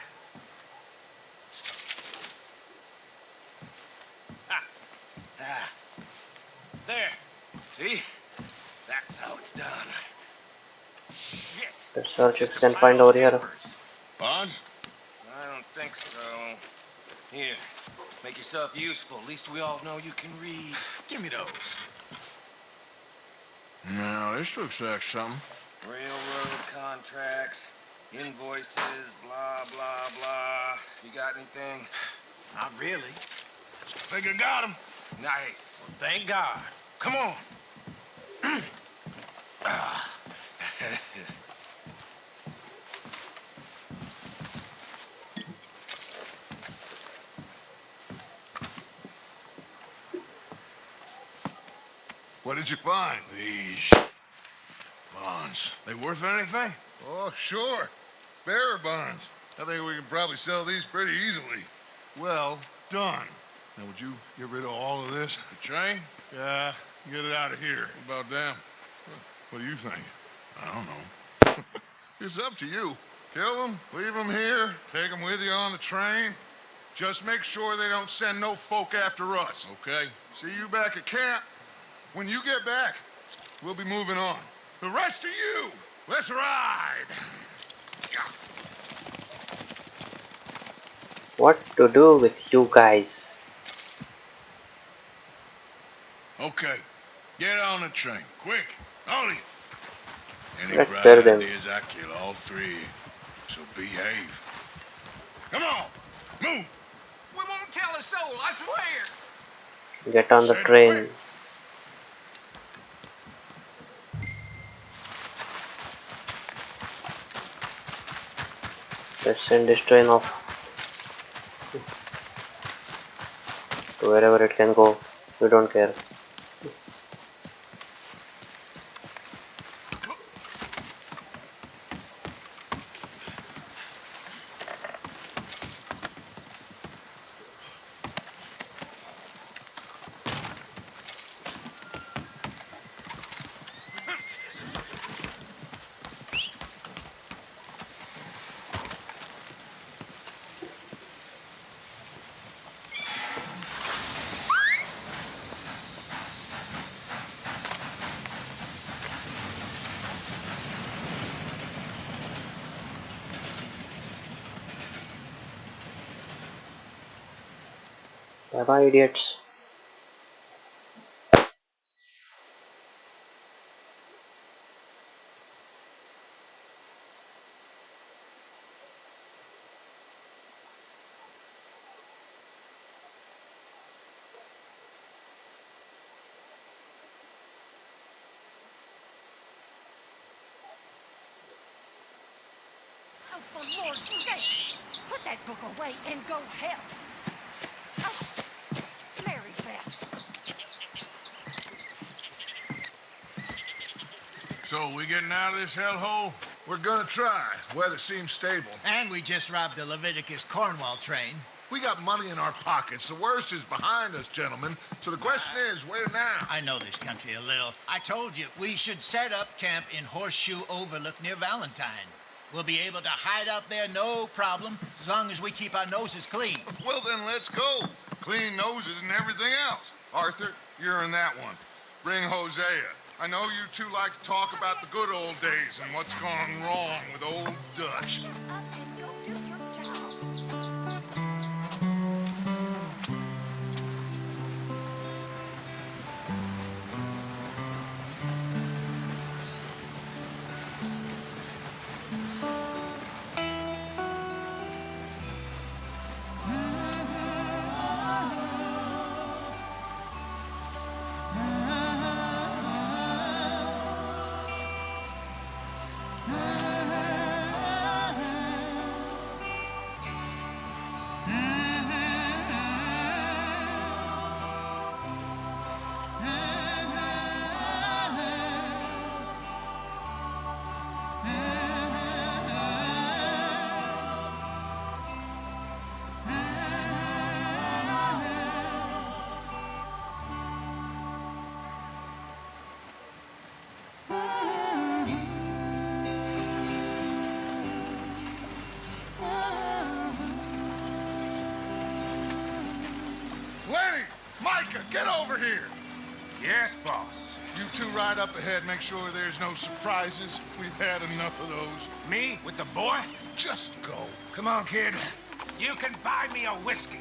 Ah. There. See? That's how it's done. Shit. Let's search if Just we a can find pile over of here. papers. Bonds? I don't think so. Here, make yourself useful. At least we all know you can read. Give me those. No, this looks like something. Railroad contracts, invoices, blah, blah, blah. You got anything? Not really. Think I got him? Nice. Thank God. Come on. What did you find? These bonds. They worth anything? Oh, sure. Bearer bonds. I think we can probably sell these pretty easily. Well done. Now, would you get rid of all of this? The train? Yeah, get it out of here. What about them? What do you think? I don't know. It's up to you. Kill them, leave them here, take them with you on the train. Just make sure they don't send no folk after us. Okay. See you back at camp. When you get back, we'll be moving on. The rest of you, let's ride! What to do with you guys? Okay. Get on the train. Quick. All of you. Any Let's bright spare them. ideas, I kill all three. So behave. Come on. Move. We won't tell a soul, I swear. Get on the Said train. quick. Let's send this train off to wherever it can go. We don't care. Bye bye, idiots. Oh, for Lord's sake, put that book away and go help. Oh, Mary Beth. So, we getting out of this hellhole? We're gonna try. Weather seems stable. And we just robbed the Leviticus Cornwall train. We got money in our pockets. The worst is behind us, gentlemen. So the question is, where now? I know this country a little. I told you, we should set up camp in Horseshoe Overlook near Valentine. We'll be able to hide out there no problem, as long as we keep our noses clean. Well, then let's go. Clean noses and everything else. Arthur, you're in that one. Bring Hosea. I know you two like to talk about the good old days and what's gone wrong with old Dutch. Up and go do your job. Lenny! Micah, get over here! Yes, boss. You two ride up ahead, make sure there's no surprises. We've had enough of those. Me with the boy? Just go. Come on, kid. You can buy me a whiskey.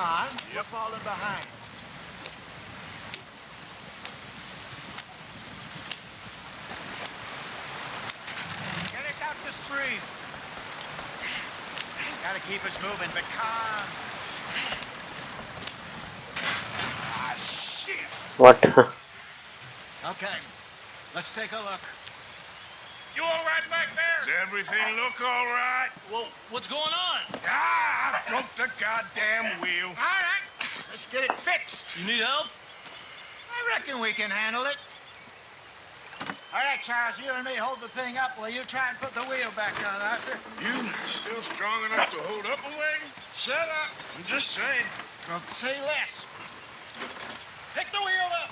on, we're falling behind. Get us out the stream. Gotta keep us moving, but calm. Ah, shit! What? Okay, let's take a look. You all right back there? Does everything look all right? Well, what's going on? Ah, I broke the goddamn wheel. All right, let's get it fixed. You need help? I reckon we can handle it. All right, Charles, you and me hold the thing up while you try and put the wheel back on, Arthur. You still strong enough to hold up a wagon? Shut up. I'm just saying. Well, say less. Pick the wheel up.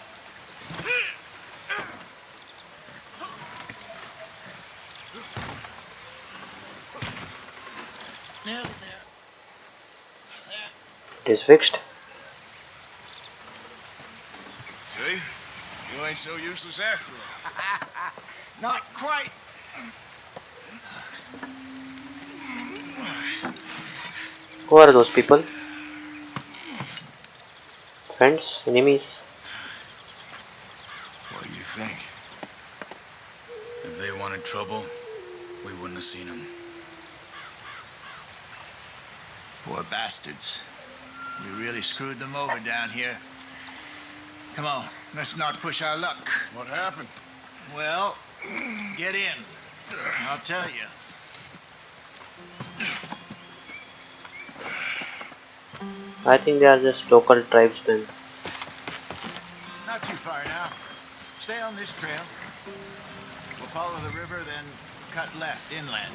There. It is fixed. See? You ain't so useless after all. Not quite. Who are those people? Friends? Enemies? What do you think? If they wanted trouble, we wouldn't have seen them. Poor bastards. We really screwed them over down here. Come on, let's not push our luck. What happened? Well, get in. I'll tell you. I think they are just local tribesmen. Not too far now. Stay on this trail. We'll follow the river, then cut left inland.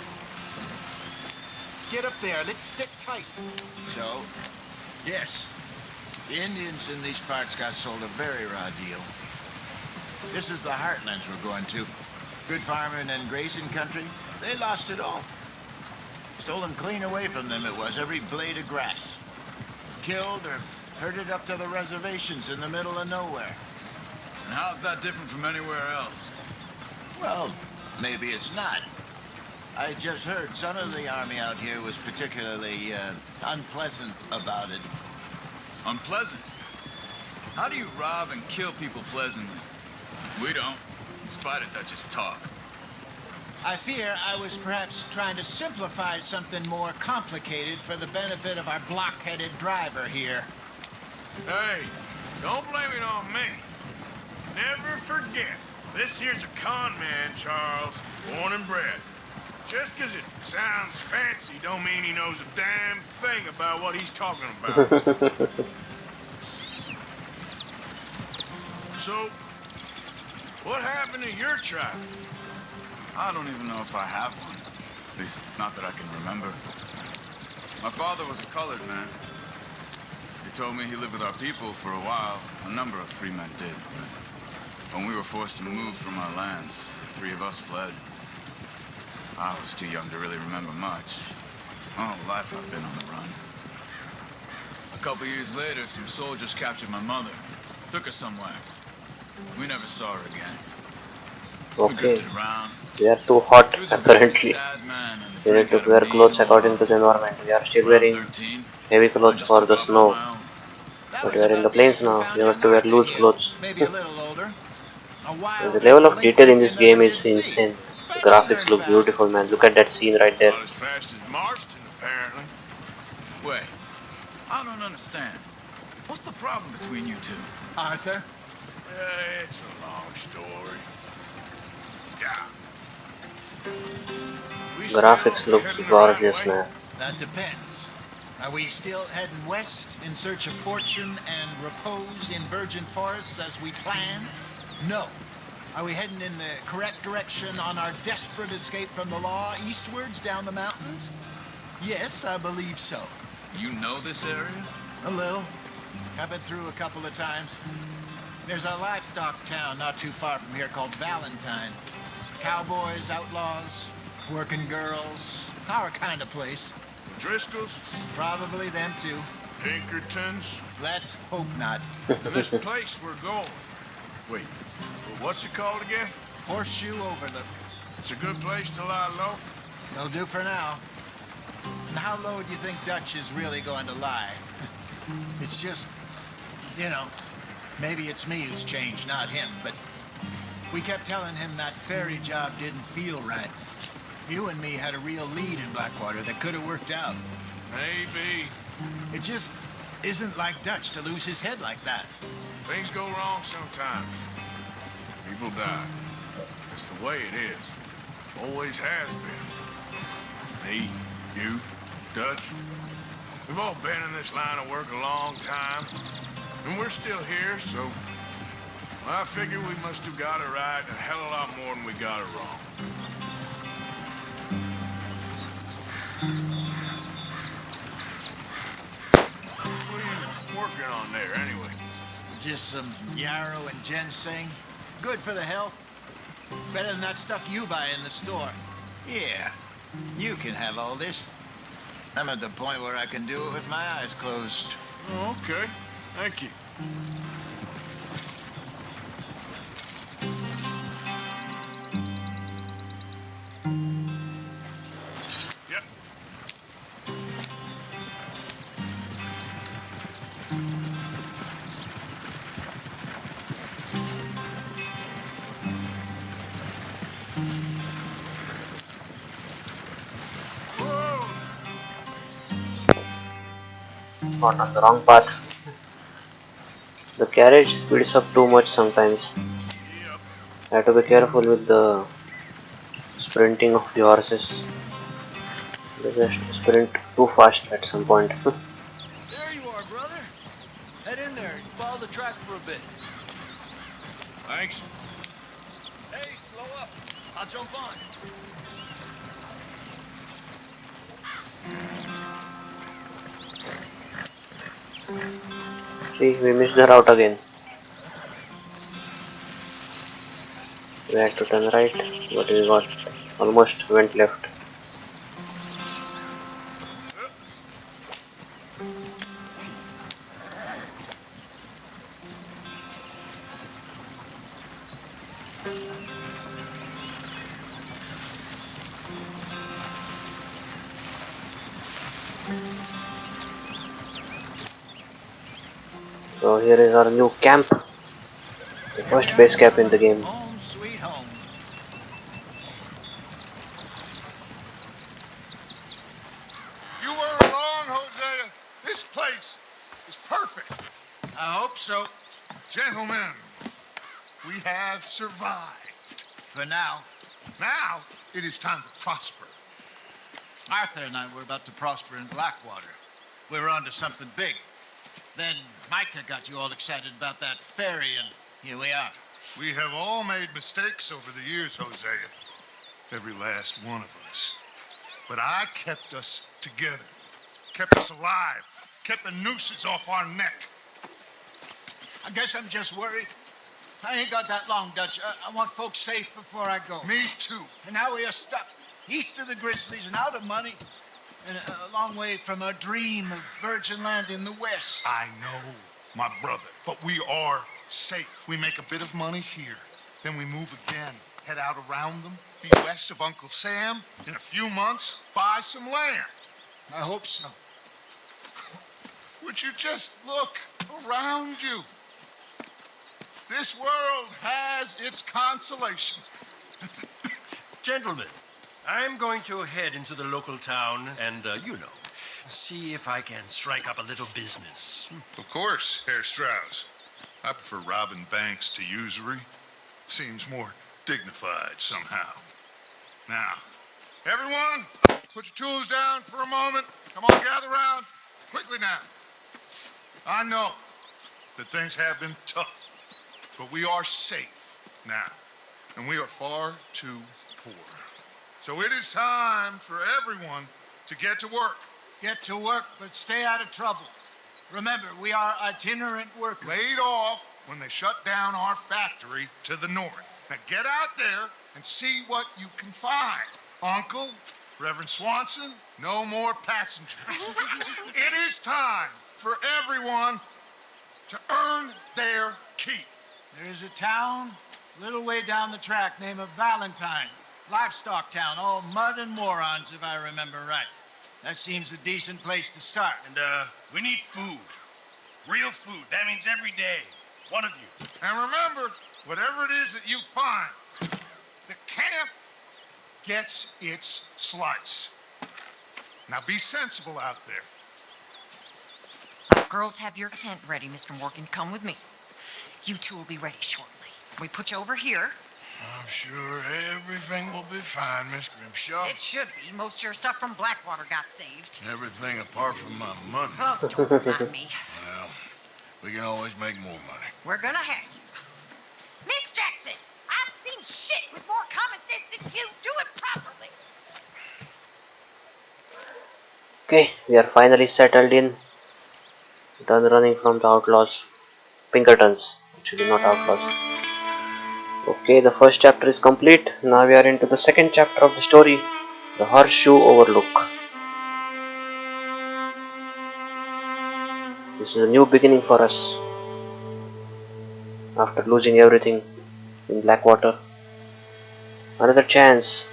Get up there. Let's stick tight. So, yes, the Indians in these parts got sold a very raw deal. This is the heartlands we're going to. Good farming and grazing country. They lost it all. Stolen clean away from them it was, every blade of grass. Killed or herded up to the reservations in the middle of nowhere. And how's that different from anywhere else? Well, maybe it's not. I just heard some of the army out here was particularly unpleasant about it. Unpleasant? How do you rob and kill people pleasantly? We don't, in spite of Dutch's talk. I fear I was perhaps trying to simplify something more complicated for the benefit of our block-headed driver here. Hey, don't blame it on me. Never forget, this here's a con man, Charles, born and bred. Just 'cause it sounds fancy don't mean he knows a damn thing about what he's talking about. So, what happened to your tribe? I don't even know if I have one. At least, not that I can remember. My father was a colored man. He told me he lived with our people for a while. A number of free men did. But when we were forced to move from our lands, the three of us fled. I was too young to really remember much. My whole life I've been on the run. A couple years later, some soldiers captured my mother. Took her somewhere. We never saw her again. We Okay, drifted around. we are too hot He was a very apparently. sad man, and the We need drink to had a wear mean clothes law. according to the environment. We are still Around wearing 13, heavy I clothes just for took the off on snow. my own. But we are in the plains now. We have to wear loose clothes. Maybe a little older. A And wild the level of delinquent detail in you this never game did is see. insane. The But graphics you look learn beautiful, man. Look at that scene right there. Not as fast as Marston, apparently. Wait, I don't understand. What's the problem between you two? Arthur? It's a long story. Yeah. We Graphics still looks heading the right gorgeous, way? man. That depends. Are we still heading west in search of fortune and repose in virgin forests as we planned? No. Are we heading in the correct direction on our desperate escape from the law eastwards down the mountains? Yes, I believe so. You know this area? A little. I've been through a couple of times. There's a livestock town not too far from here called Valentine. Cowboys, outlaws, working girls, our kind of place. Driscoll's? Probably them too. Pinkertons? Let's hope not. And this place we're going. Wait, what's it called again? Horseshoe Overlook. It's a good place to lie low. It'll do for now. And how low do you think Dutch is really going to lie? It's just, you know, maybe it's me who's changed, not him, but we kept telling him that ferry job didn't feel right. You and me had a real lead in Blackwater that could have worked out. Maybe. It just isn't like Dutch to lose his head like that. Things go wrong sometimes. People die. It's the way it is. Always has been. Me, you, Dutch. We've all been in this line of work a long time. And we're still here, so... I figure we must have got it right a hell of a lot more than we got it wrong. What are you working on there, anyway? Just some yarrow and ginseng. Good for the health. Better than that stuff you buy in the store. Yeah, you can have all this. I'm at the point where I can do it with my eyes closed. Oh, okay. Thank you. Yep. Not on the wrong path. The carriage speeds up too much sometimes. Yep. I have to be careful with the sprinting of the horses. They just sprint too fast at some point. There you are, brother. Head in there and follow the track for a bit. Thanks. Hey, slow up. I'll jump on. See, we missed the route again. We had to turn right, but we got almost went left. So here is our new camp, the first base camp in the game. Home sweet home. You were wrong, Hosea. This place is perfect. I hope so. Gentlemen, we have survived. For now. Now, it is time to prosper. Arthur and I were about to prosper in Blackwater. We were onto something big. Then Micah got you all excited about that ferry, and here we are. We have all made mistakes over the years, Hosea. Every last one of us. But I kept us together. Kept us alive. Kept the nooses off our neck. I guess I'm just worried. I ain't got that long, Dutch. I want folks safe before I go. Me too. And now we are stuck east of the Grizzlies and out of money and a long way from our dream of virgin land in the west. I know, my brother, but we are safe. We make a bit of money here. Then we move again, head out around them, be west of Uncle Sam. In a few months, buy some land. I hope so. Would you just look around you? This world has its consolations. Gentlemen, I'm going to head into the local town and, see if I can strike up a little business. Of course, Herr Strauss. I prefer robbing banks to usury. Seems more dignified somehow. Now, everyone, put your tools down for a moment. Come on, gather round. Quickly now. I know that things have been tough, but we are safe now, and we are far too poor. So it is time for everyone to get to work. Get to work, but stay out of trouble. Remember, we are itinerant workers. Laid off when they shut down our factory to the north. Now get out there and see what you can find. Uncle, Reverend Swanson, no more passengers. It is time for everyone to earn their keep. There is a town a little way down the track named Valentine. Livestock town, all mud and morons, if I remember right. That seems a decent place to start. And, we need food. Real food. That means every day. One of you. And remember, whatever it is that you find, the camp gets its slice. Now be sensible out there. Girls, have your tent ready, Mr. Morgan. Come with me. You two will be ready shortly. We put you over here. I'm sure everything will be fine, Miss Grimshaw. It should be. Most of your stuff from Blackwater got saved. Everything apart from my money. Oh, don't mind me. Well, we can always make more money. We're gonna have to. Miss Jackson, I've seen shit with more common sense than you. Do it properly. Okay, we are finally settled in. Done running from the outlaws. Pinkertons. Actually, not outlaws. Okay, the first chapter is complete. Now we are into the second chapter of the story, the Horseshoe Overlook. This is a new beginning for us. After losing everything in Blackwater, another chance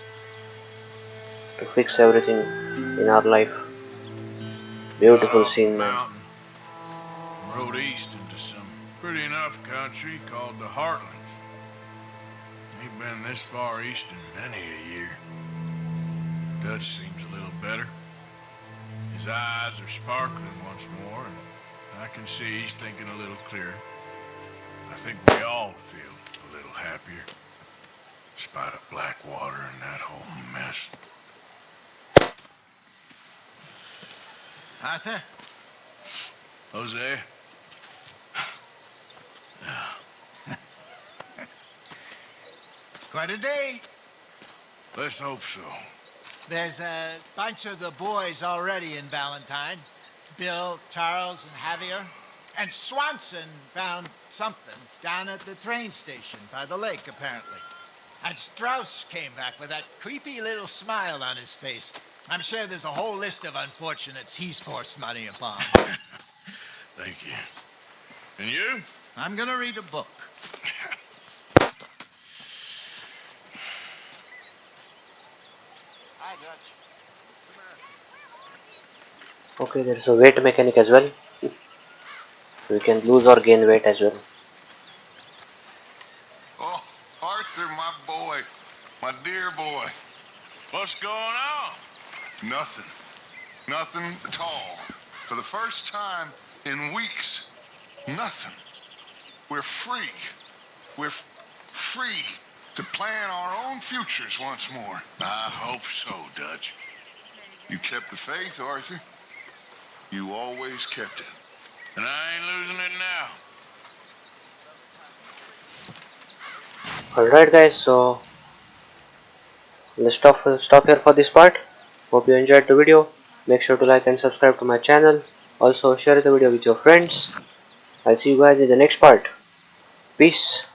to fix everything in our life. Beautiful scene, man. Mountain, rode east into some pretty enough country called the Heartlands. Ain't been this far east in many a year. Dutch seems a little better. His eyes are sparkling once more, and I can see he's thinking a little clearer. I think we all feel a little happier, in spite of Blackwater and that whole mess. Arthur? Jose? Quite a day. Let's hope so. There's a bunch of the boys already in Valentine. Bill, Charles, and Javier. And Swanson found something down at the train station by the lake, apparently. And Strauss came back with that creepy little smile on his face. I'm sure there's a whole list of unfortunates he's forced money upon. Thank you. And you? I'm gonna read a book. Hi, Dutch. Okay, there's a weight mechanic as well. So we can lose or gain weight as well. Oh, Arthur, my boy. My dear boy. What's going on? Nothing. Nothing at all. For the first time in weeks, nothing. We're free. We're free to plan our own futures once more. I hope so, Dutch. You kept the faith, Arthur. You always kept it. And I ain't losing it now. Alright guys, so let's stop here for this part. Hope you enjoyed the video. Make sure to like and subscribe to my channel. Also share the video with your friends. I'll see you guys in the next part. Peace.